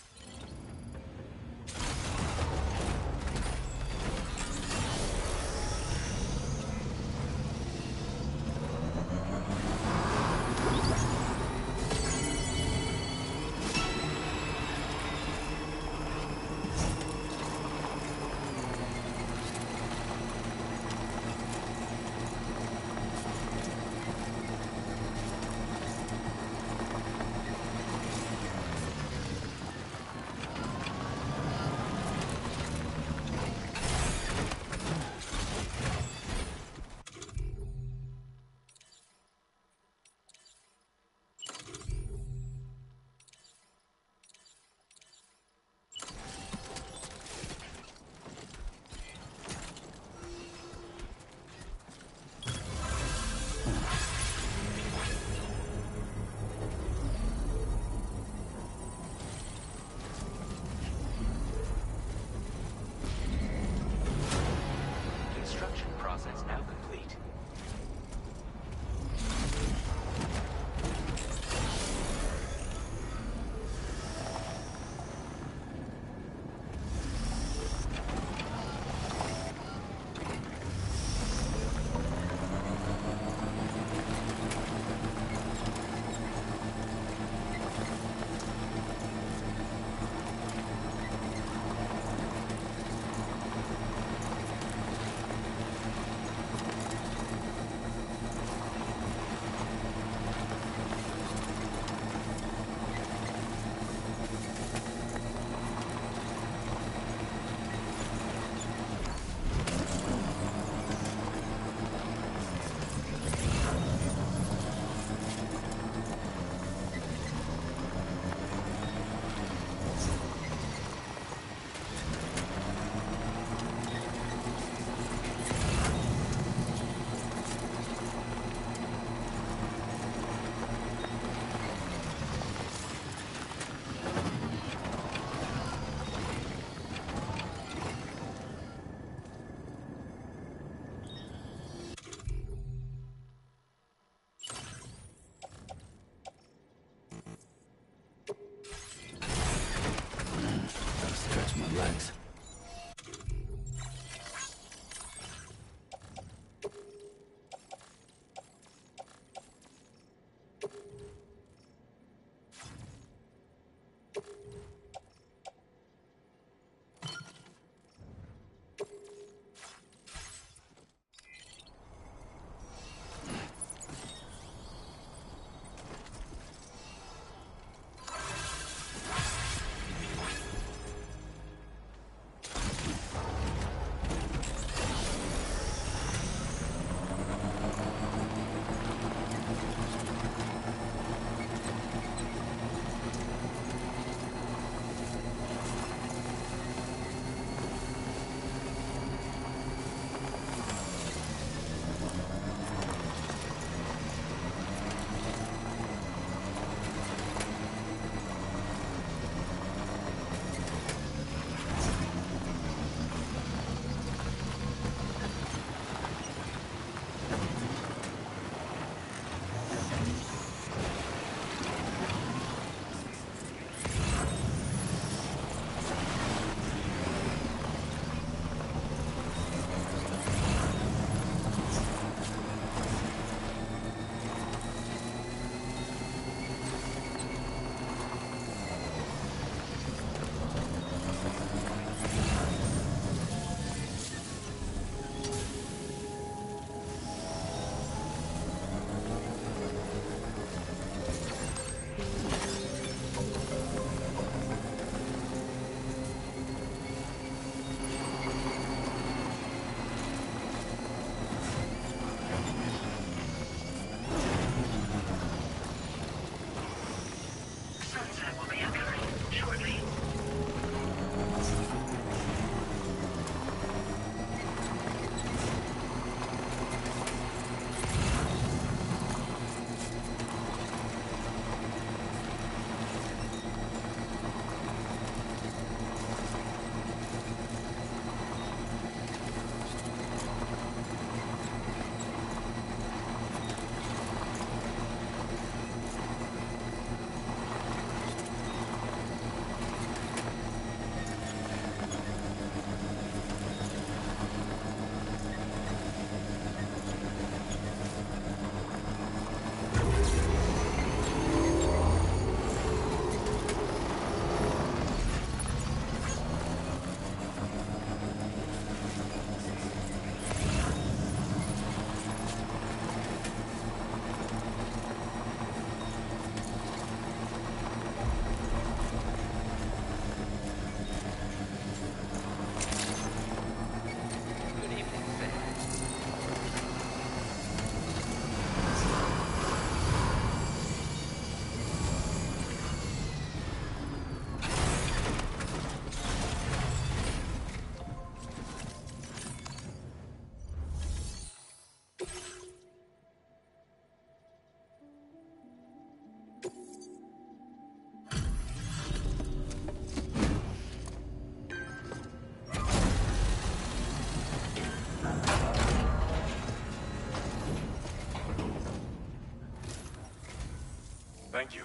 Thank you.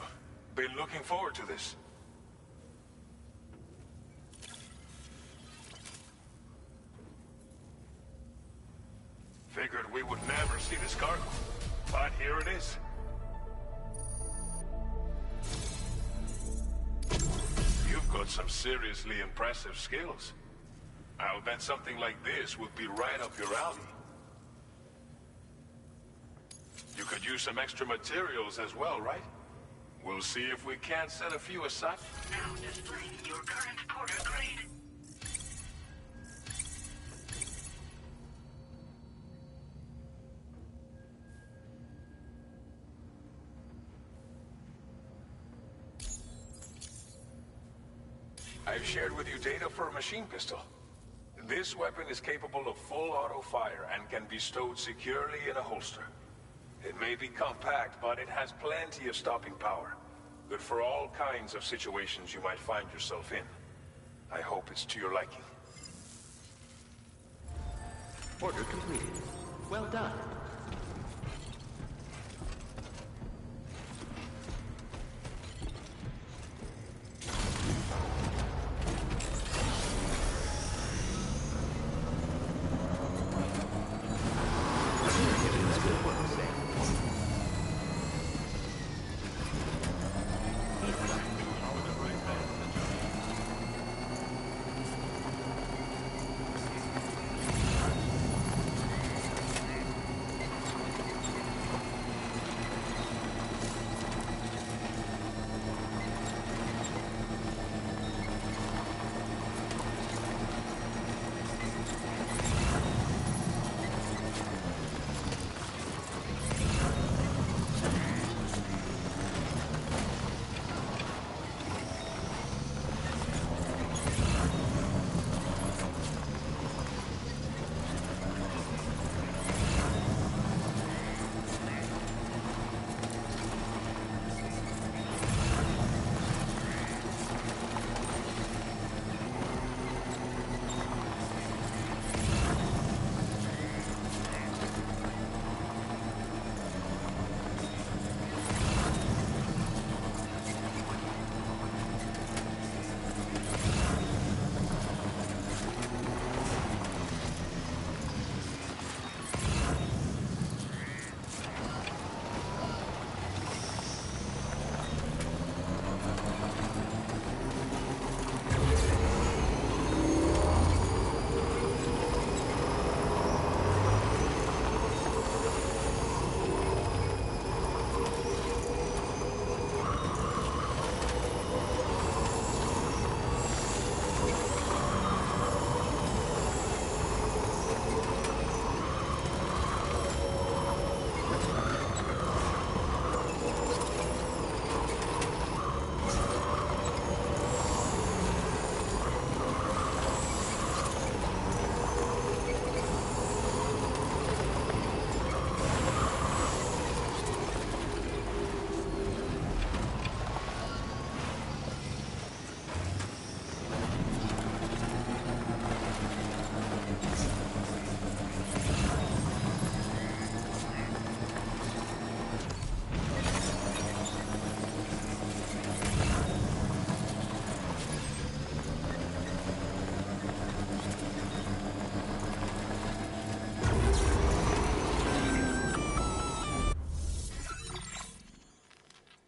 Been looking forward to this. Figured we would never see this cargo, but here it is. You've got some seriously impressive skills. I'll bet something like this would be right up your alley. You could use some extra materials as well, right? We'll see if we can't set a few aside. Now displaying your current porter grade. I've shared with you data for a machine pistol. This weapon is capable of full auto fire and can be stowed securely in a holster. It may be compact, but it has plenty of stopping power. Good for all kinds of situations you might find yourself in. I hope it's to your liking. Order completed. Well done.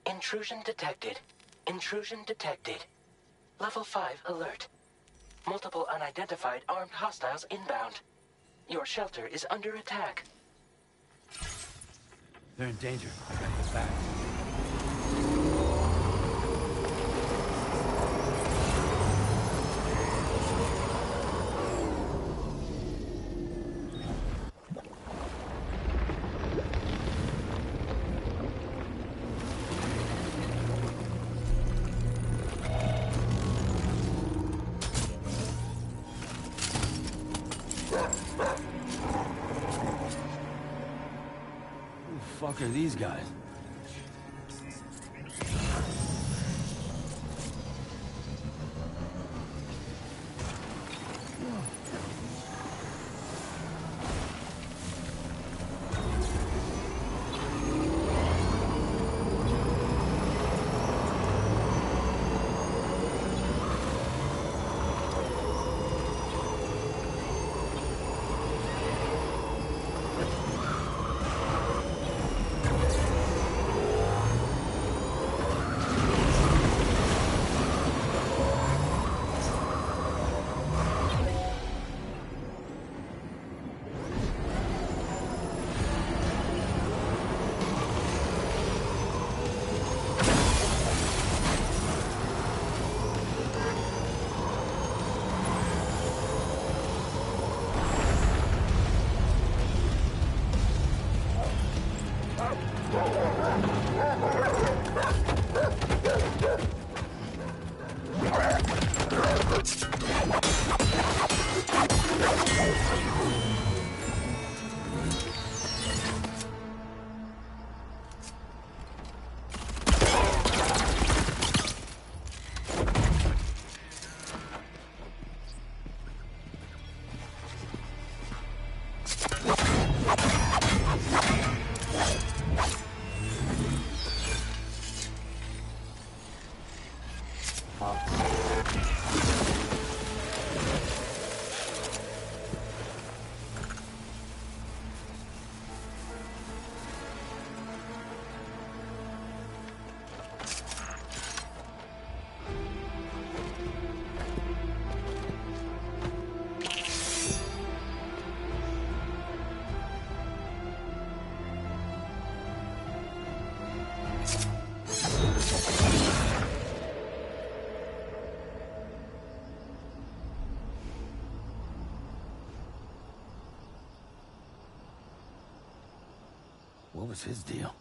Intrusion detected. Intrusion detected. Level 5 alert. Multiple unidentified armed hostiles inbound. Your shelter is under attack. They're in danger. I gotta get back. Who the fuck are these guys? What was his deal?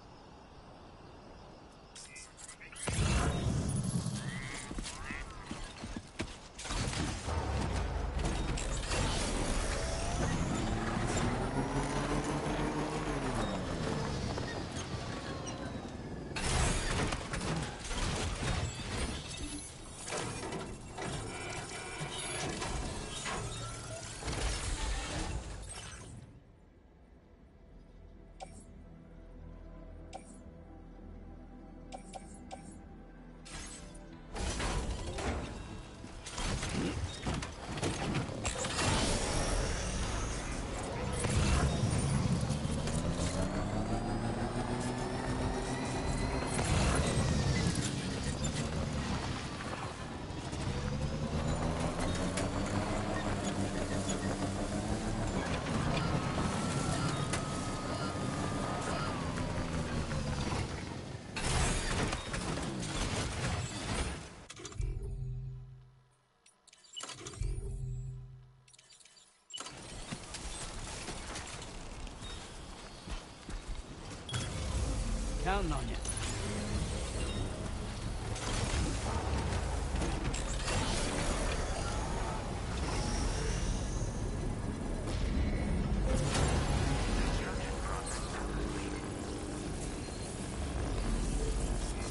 Counting on you.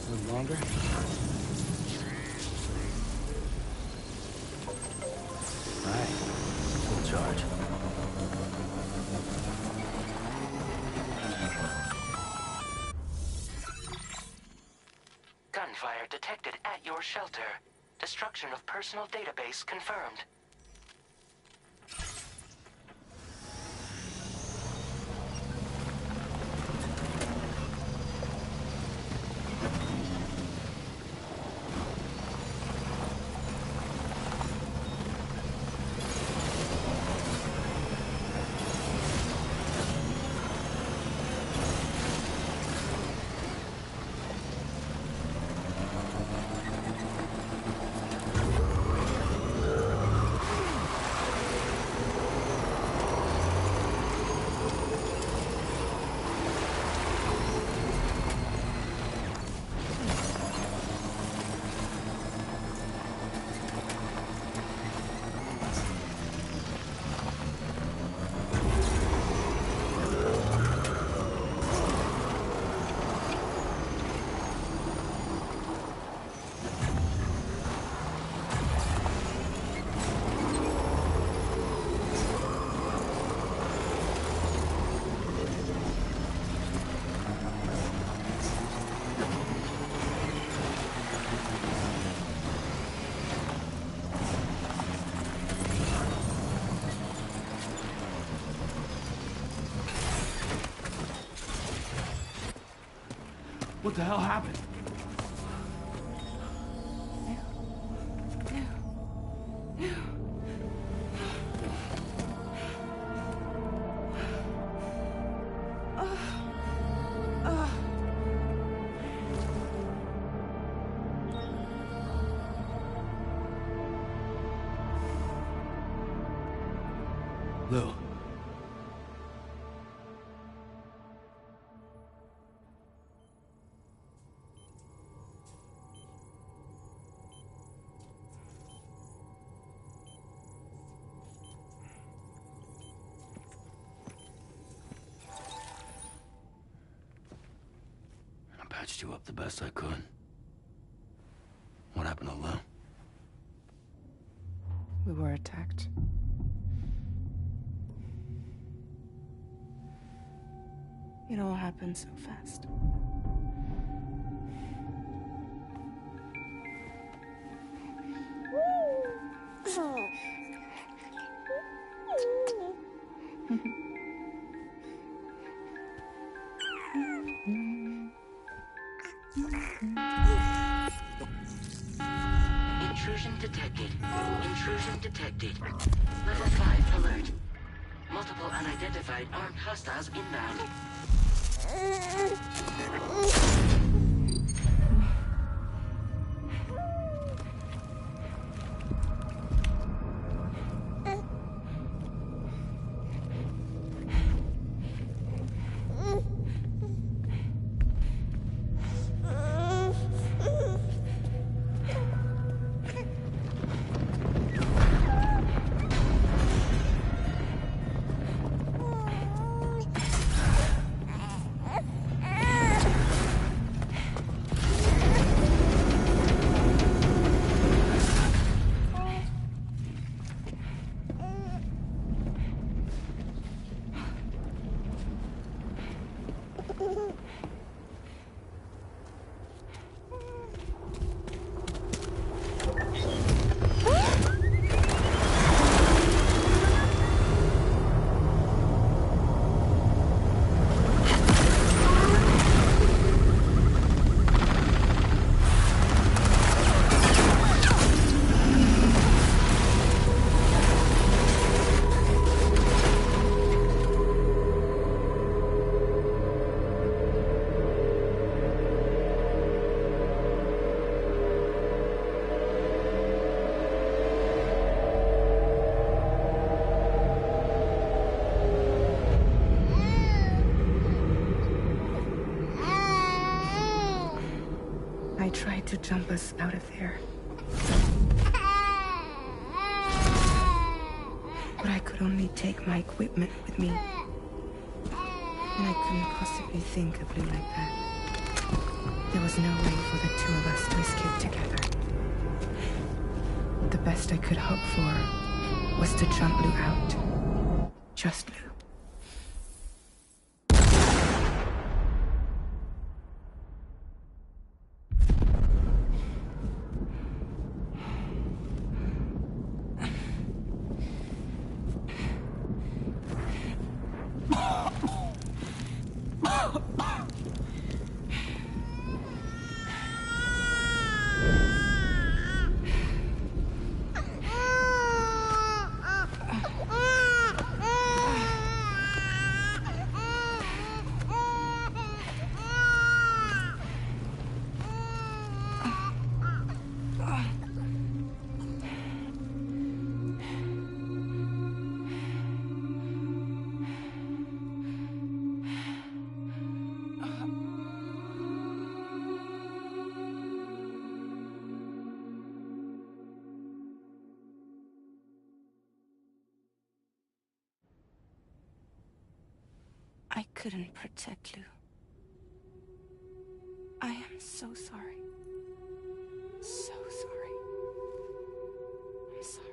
A little longer? All right. Full charge. Gunfire detected at your shelter. Destruction of personal database confirmed. What the hell happened? Lou. patched you up the best I could. What happened to Lou? We were attacked. It all happened so fast. Intrusion detected. Intrusion detected. Level 5 alert. Multiple unidentified armed hostiles inbound. I tried to jump us out of there. But I could only take my equipment with me. And I couldn't possibly think of Lou like that. There was no way for the two of us to escape together. The best I could hope for was to jump Lou out. Just Lou. I couldn't protect Lou. I am so sorry. So sorry. I'm sorry.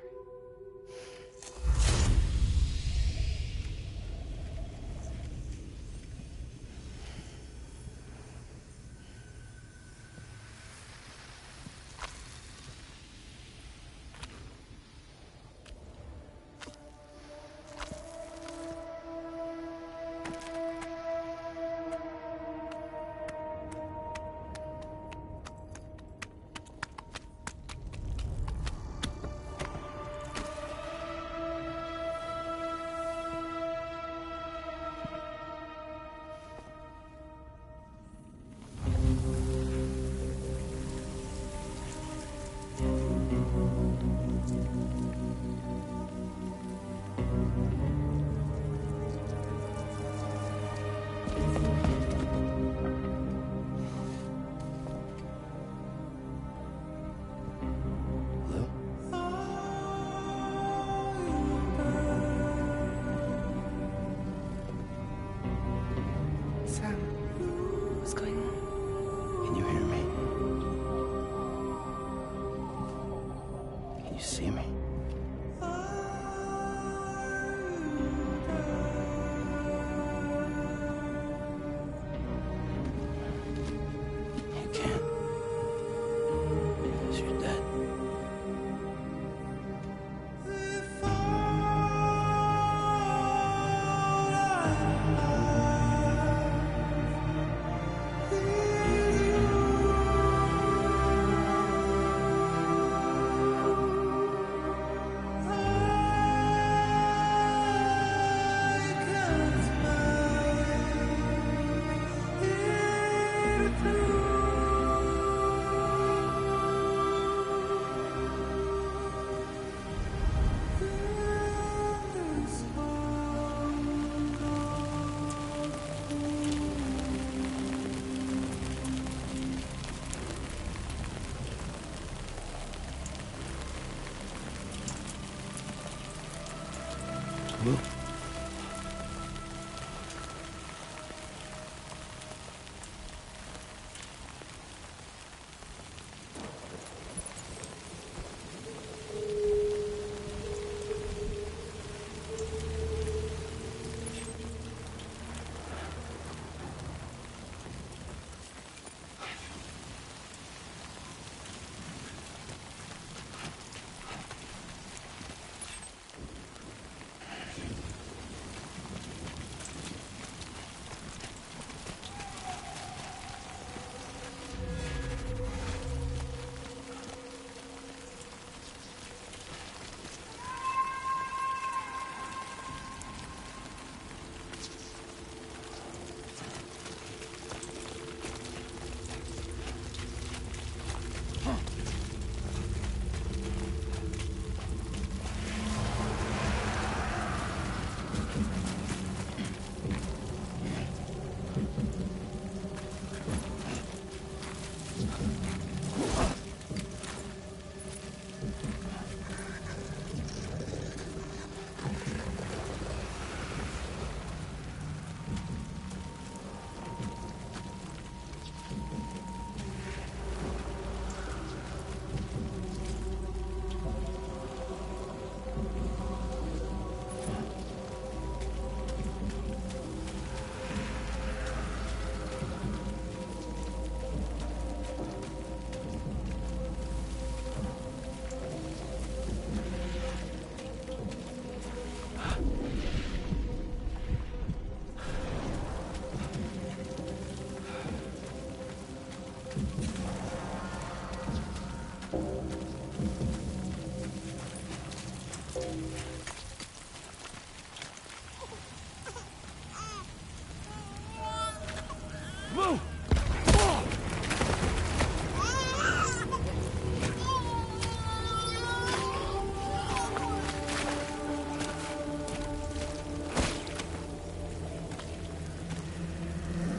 Move.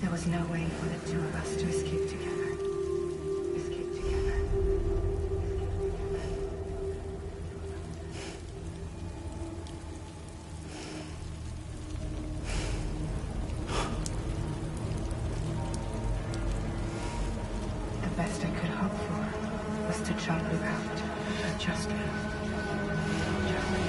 There was no way for the two of us to escape together. Escape together. The best I could hope for was to jump you out. Just now. Just now.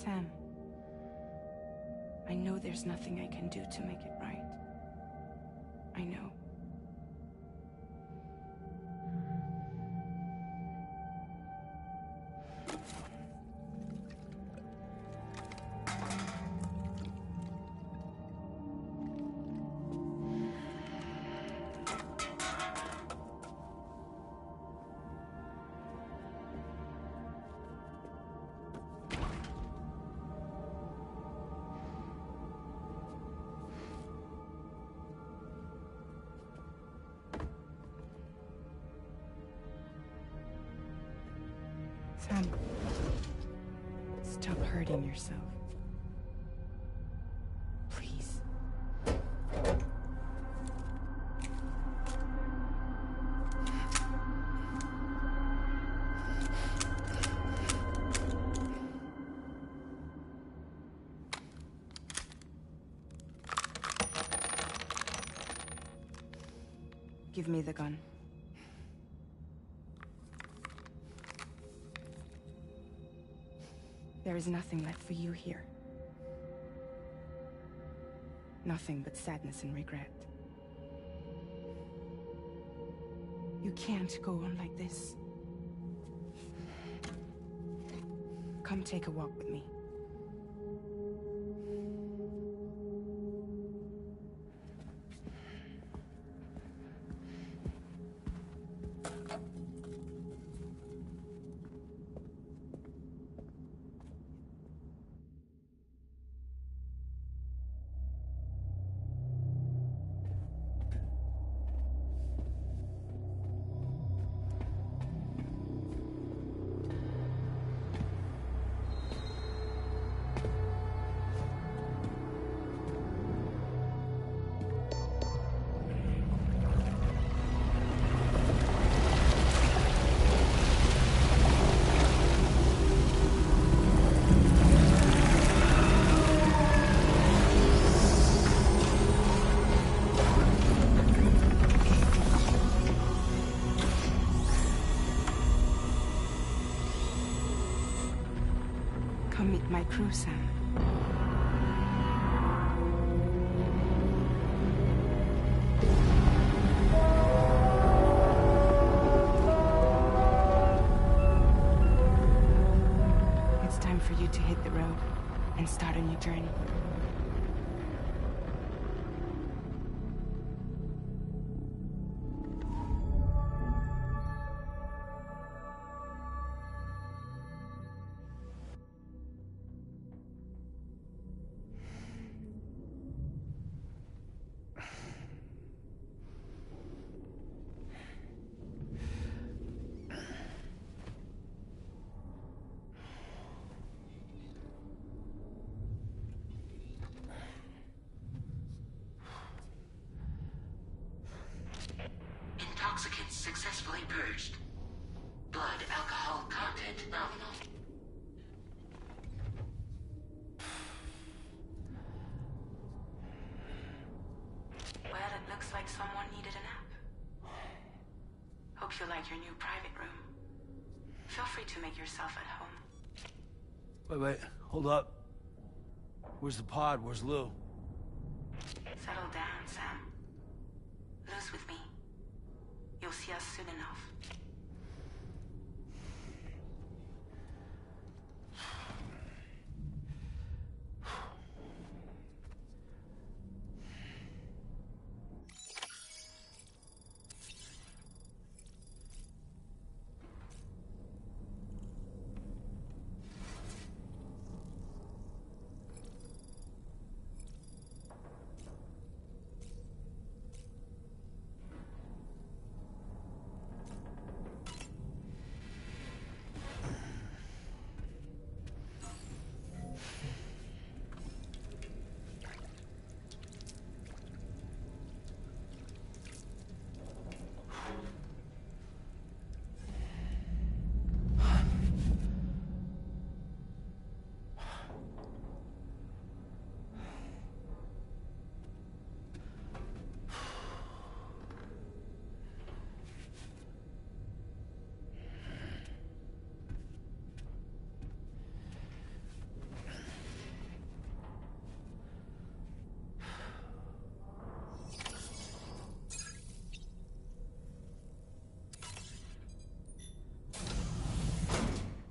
Sam, I know there's nothing I can do to make it right. I know. Sam, stop hurting yourself. Please. Give me the gun. There is nothing left for you here. Nothing but sadness and regret. You can't go on like this. Come take a walk with me. Come meet my crew, Sam. It's time for you to hit the road and start a new journey. Intoxicants successfully purged. Blood alcohol content nominal. Well, it looks like someone needed a nap. Hope you like your new private room. Feel free to make yourself at home. Wait, hold up. Where's the pod? Where's Lou? Settle down, Sam. Lou's with me. You'll see us soon enough.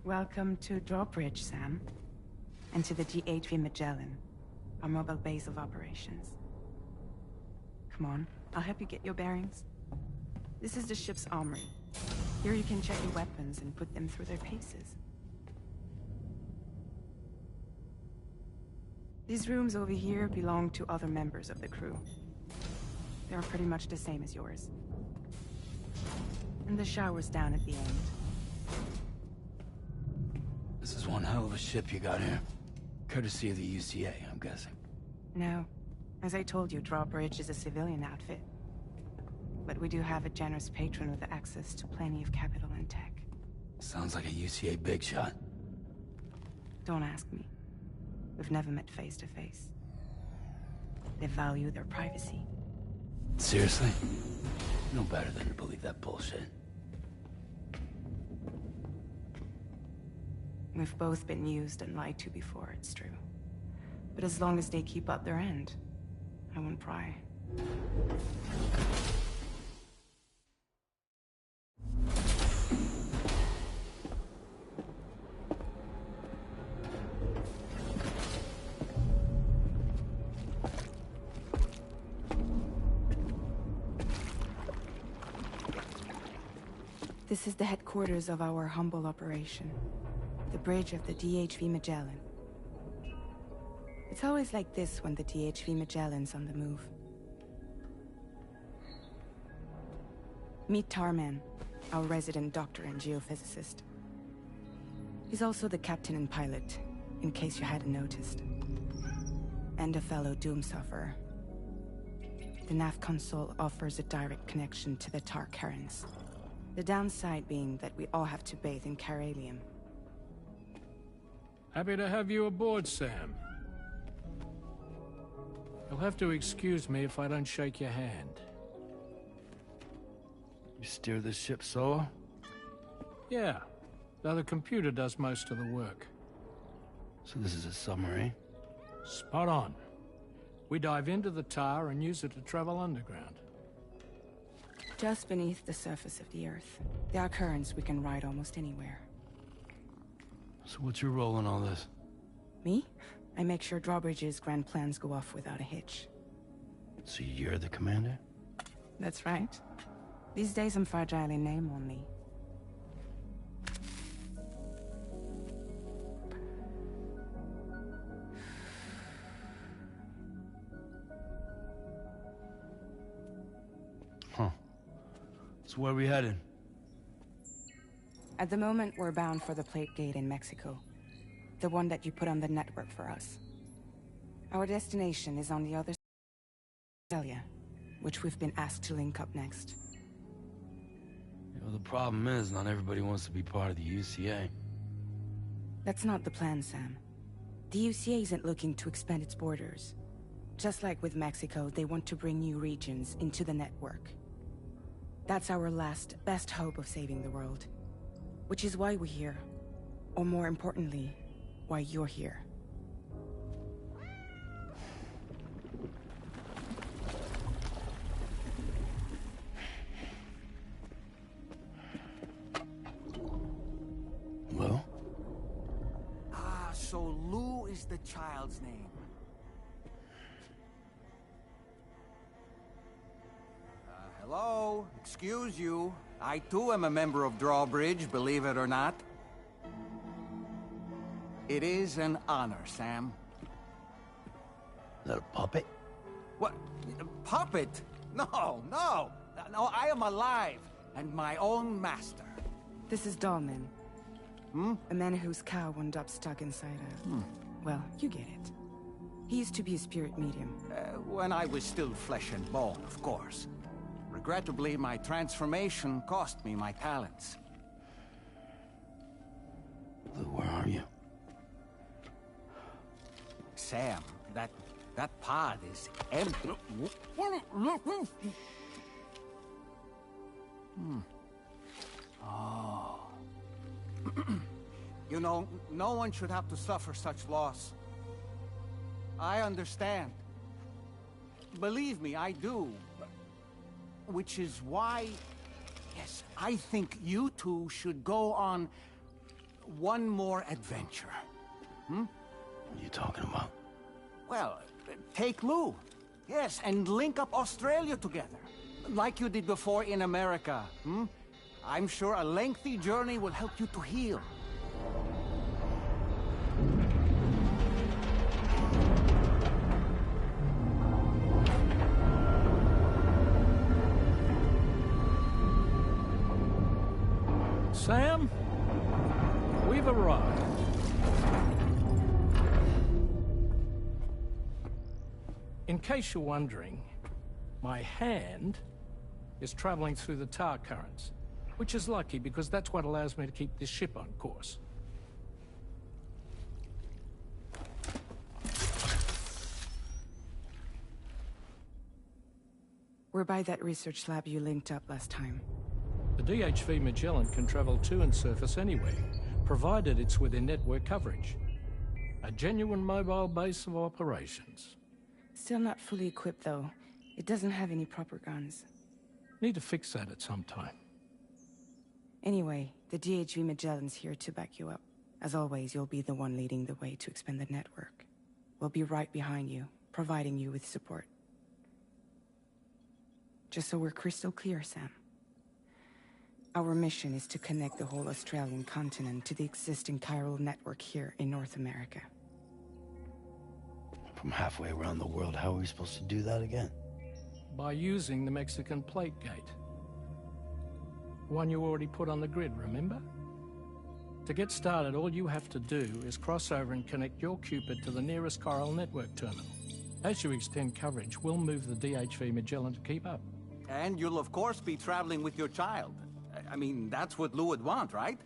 Welcome to Drawbridge, Sam. And to the GHV Magellan, our mobile base of operations. Come on, I'll help you get your bearings. This is the ship's armory. Here you can check your weapons and put them through their paces. These rooms over here belong to other members of the crew. They're pretty much the same as yours. And the shower's down at the end. It's one hell of a ship you got here. Courtesy of the UCA, I'm guessing. No. As I told you, Drawbridge is a civilian outfit. But we do have a generous patron with access to plenty of capital and tech. Sounds like a UCA big shot. Don't ask me. We've never met face to face. They value their privacy. Seriously? No better than to believe that bullshit. We've both been used and lied to before, it's true. But as long as they keep up their end, I won't pry. This is the headquarters of our humble operation. The bridge of the DHV Magellan. It's always like this when the DHV Magellan's on the move. Meet Tarman, our resident doctor and geophysicist. He's also the captain and pilot, in case you hadn't noticed. And a fellow doom sufferer. The nav console offers a direct connection to the Tar currents. The downside being that we all have to bathe in Caralium. Happy to have you aboard, Sam. You'll have to excuse me if I don't shake your hand. You steer this ship solo? Yeah, though the computer does most of the work. So this is a submarine? Spot on. We dive into the Tar and use it to travel underground. Just beneath the surface of the Earth, there are currents we can ride almost anywhere. So what's your role in all this? Me? I make sure Drawbridge's grand plans go off without a hitch. So you're the commander? That's right. These days I'm fragile in name only. Huh. So where are we headed? At the moment, we're bound for the Plate Gate in Mexico. The one that you put on the network for us. Our destination is on the other side of Australia, which we've been asked to link up next. You know, the problem is, not everybody wants to be part of the UCA. That's not the plan, Sam. The UCA isn't looking to expand its borders. Just like with Mexico, they want to bring new regions into the network. That's our last, best hope of saving the world. Which is why we're here. Or more importantly, why you're here. Well? Ah, so Lou is the child's name. Hello? Excuse you. I too am a member of Drawbridge, believe it or not. It is an honor, Sam. Is that a puppet? What? A puppet? No, no! No, I am alive, and my own master. This is Dahlman. A man whose cow wound up stuck inside a... Well, you get it. He used to be a spirit medium. When I was still flesh and bone, of course. Regrettably, my transformation cost me my talents. Lou, where are you? Sam, that pod is empty. Oh. You know, no one should have to suffer such loss. I understand. Believe me, I do. Which is why, yes, I think you two should go on one more adventure. What are you talking about? Well, take Lou. Yes, and link up Australia together. Like you did before in America. I'm sure a lengthy journey will help you to heal. Sam, we've arrived. In case you're wondering, my hand is traveling through the tar currents, which is lucky because that's what allows me to keep this ship on course. We're by that research lab you linked up last time. The DHV Magellan can travel to and surface anywhere, provided it's within network coverage. A genuine mobile base of operations. Still not fully equipped, though. It doesn't have any proper guns. Need to fix that at some time. Anyway, the DHV Magellan's here to back you up. As always, you'll be the one leading the way to expand the network. We'll be right behind you, providing you with support. Just so we're crystal clear, Sam. Our mission is to connect the whole Australian continent to the existing chiral network here in North America. From halfway around the world, how are we supposed to do that again? By using the Mexican plate gate. One you already put on the grid, remember? To get started, all you have to do is cross over and connect your Cupid to the nearest chiral network terminal. As you extend coverage, we'll move the DHV Magellan to keep up. And you'll of course be traveling with your child. I mean, that's what Lou would want, right?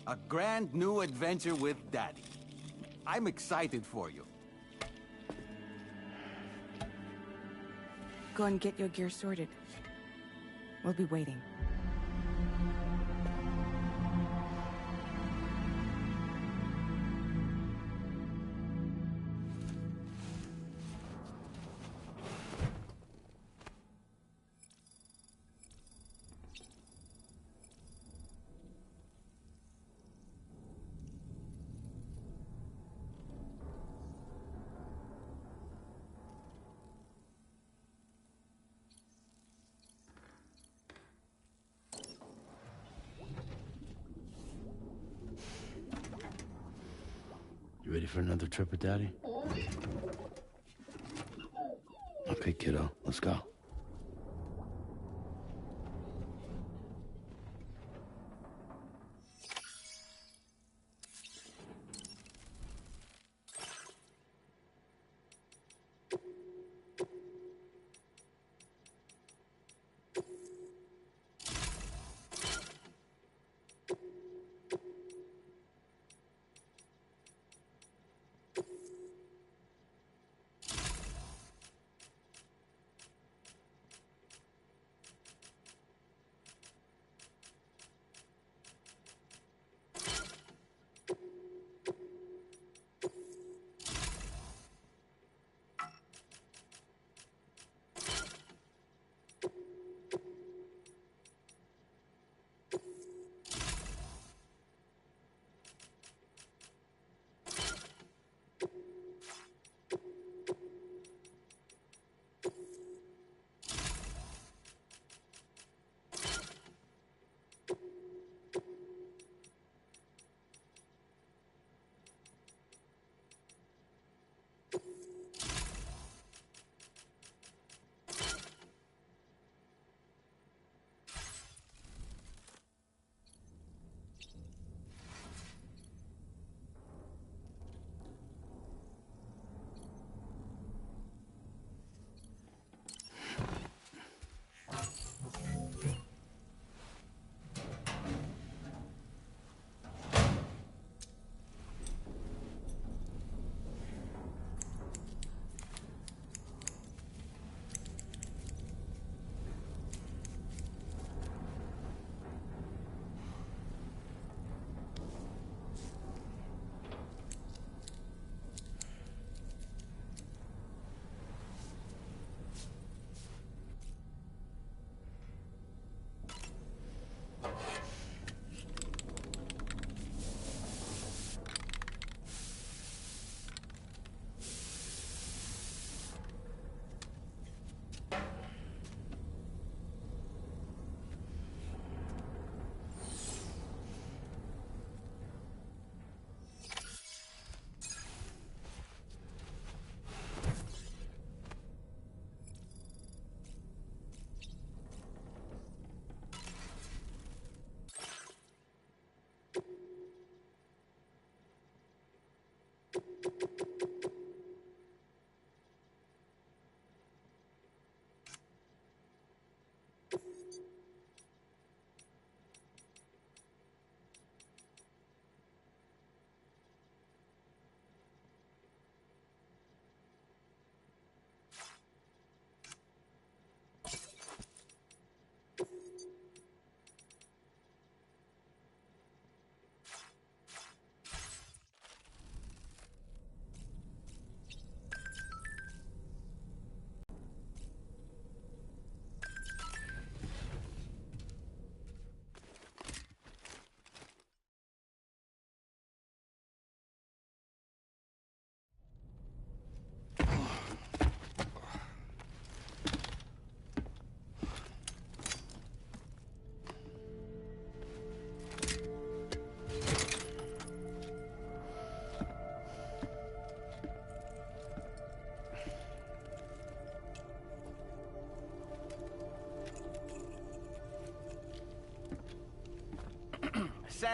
A grand new adventure with Daddy. I'm excited for you. Go and get your gear sorted. We'll be waiting. You ready for another trip with Daddy? Okay, kiddo, let's go.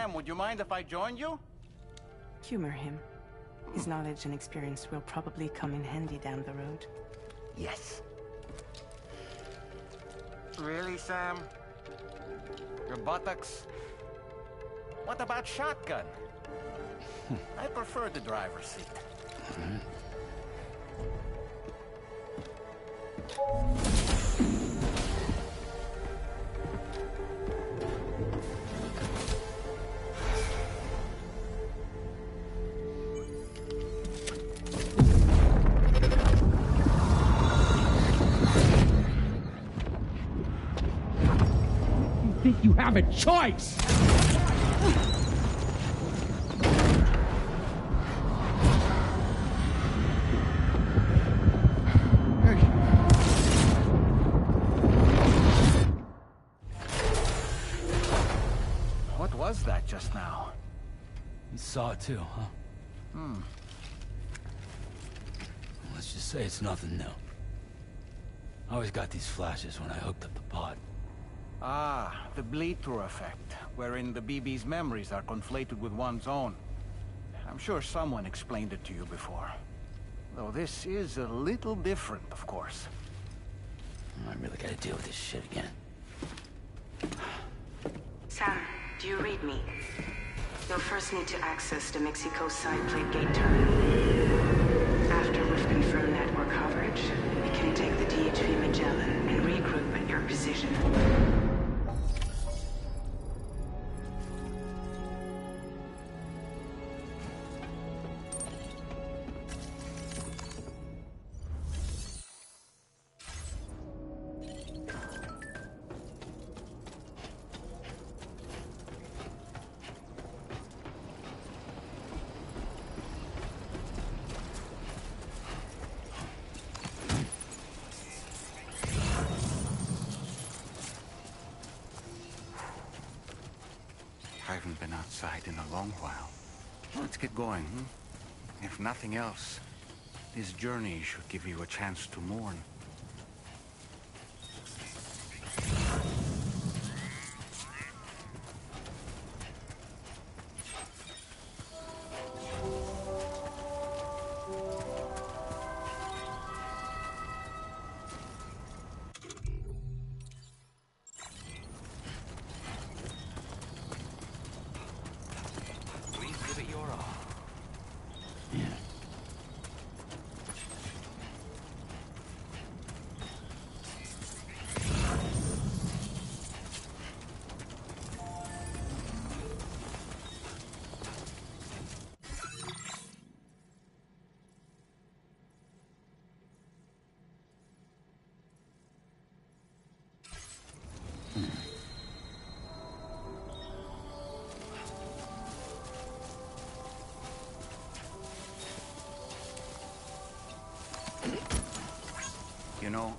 Sam, would you mind if I joined you? Humor him. His knowledge and experience will probably come in handy down the road. Yes. Really, Sam? Your buttocks? What about shotgun? I prefer the driver's seat. Think you have a choice? What was that just now? You saw it too, huh? Let's just say it's nothing new. I always got these flashes when I hooked up the pod. Ah, the bleed-through effect, wherein the BB's memories are conflated with one's own. I'm sure someone explained it to you before. Though this is a little different, of course. I really gotta deal with this shit again. Sam, do you read me? You'll first need to access the Mexico side plate gate terminal. After we've confirmed network coverage, we can take the DHV Magellan and regroup at your position. I haven't been outside in a long while. Let's get going, If nothing else, this journey should give you a chance to mourn. You know,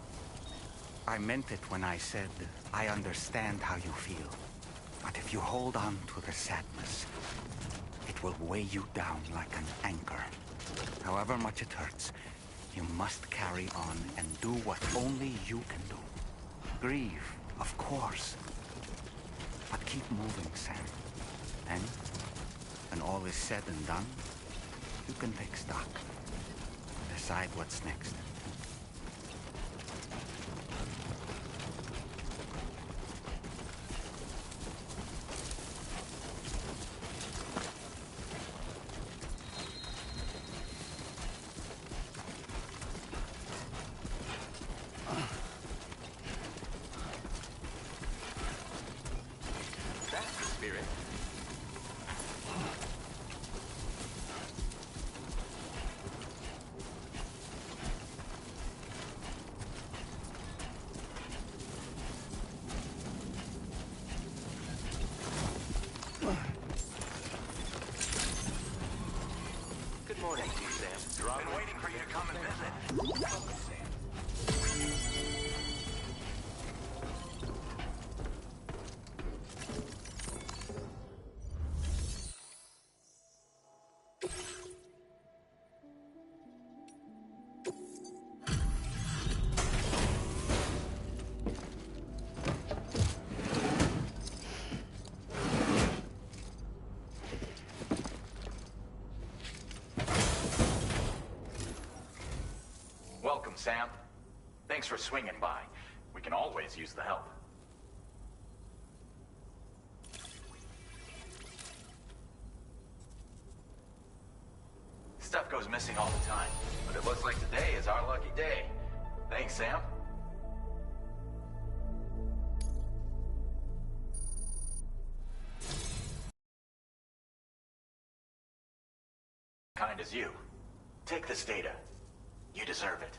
I meant it when I said I understand how you feel. But if you hold on to the sadness, it will weigh you down like an anchor. However much it hurts, you must carry on and do what only you can do. Grieve, of course. But keep moving, Sam. And when all is said and done, you can take stock. Decide what's next. That's the spirit. Sam, thanks for swinging by. We can always use the help. Stuff goes missing all the time, but it looks like today is our lucky day. Thanks, Sam. Kind as you. Take this data. You deserve it.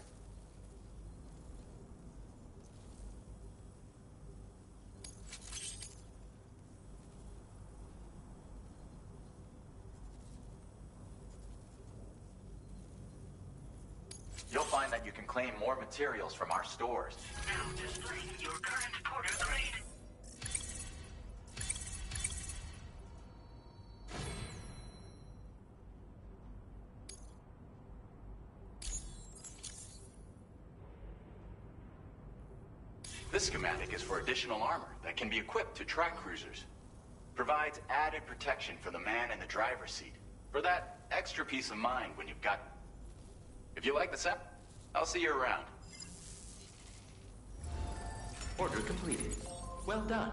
You'll find that you can claim more materials from our stores. Now displaying your current porter grade. This schematic is for additional armor that can be equipped to track cruisers. Provides added protection for the man in the driver's seat. For that extra peace of mind when you've got... If you like the set, I'll see you around. Order completed. Well done.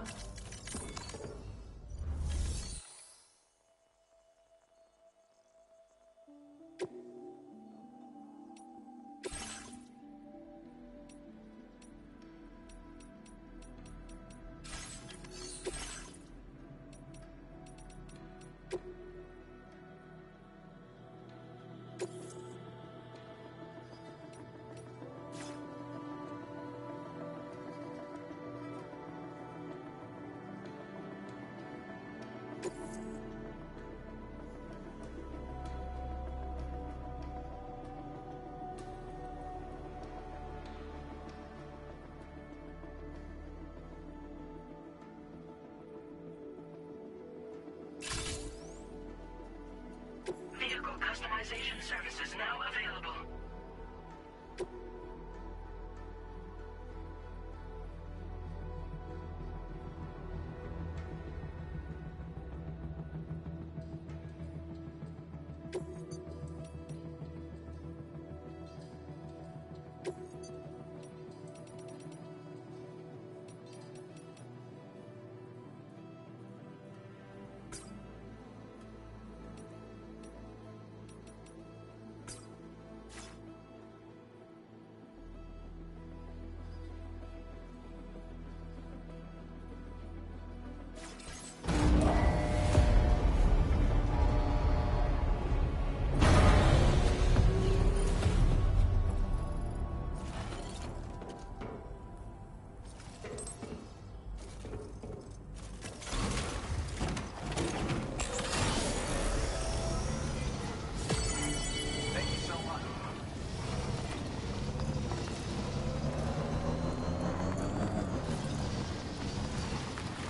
Vehicle customization services now available.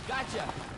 Gotcha!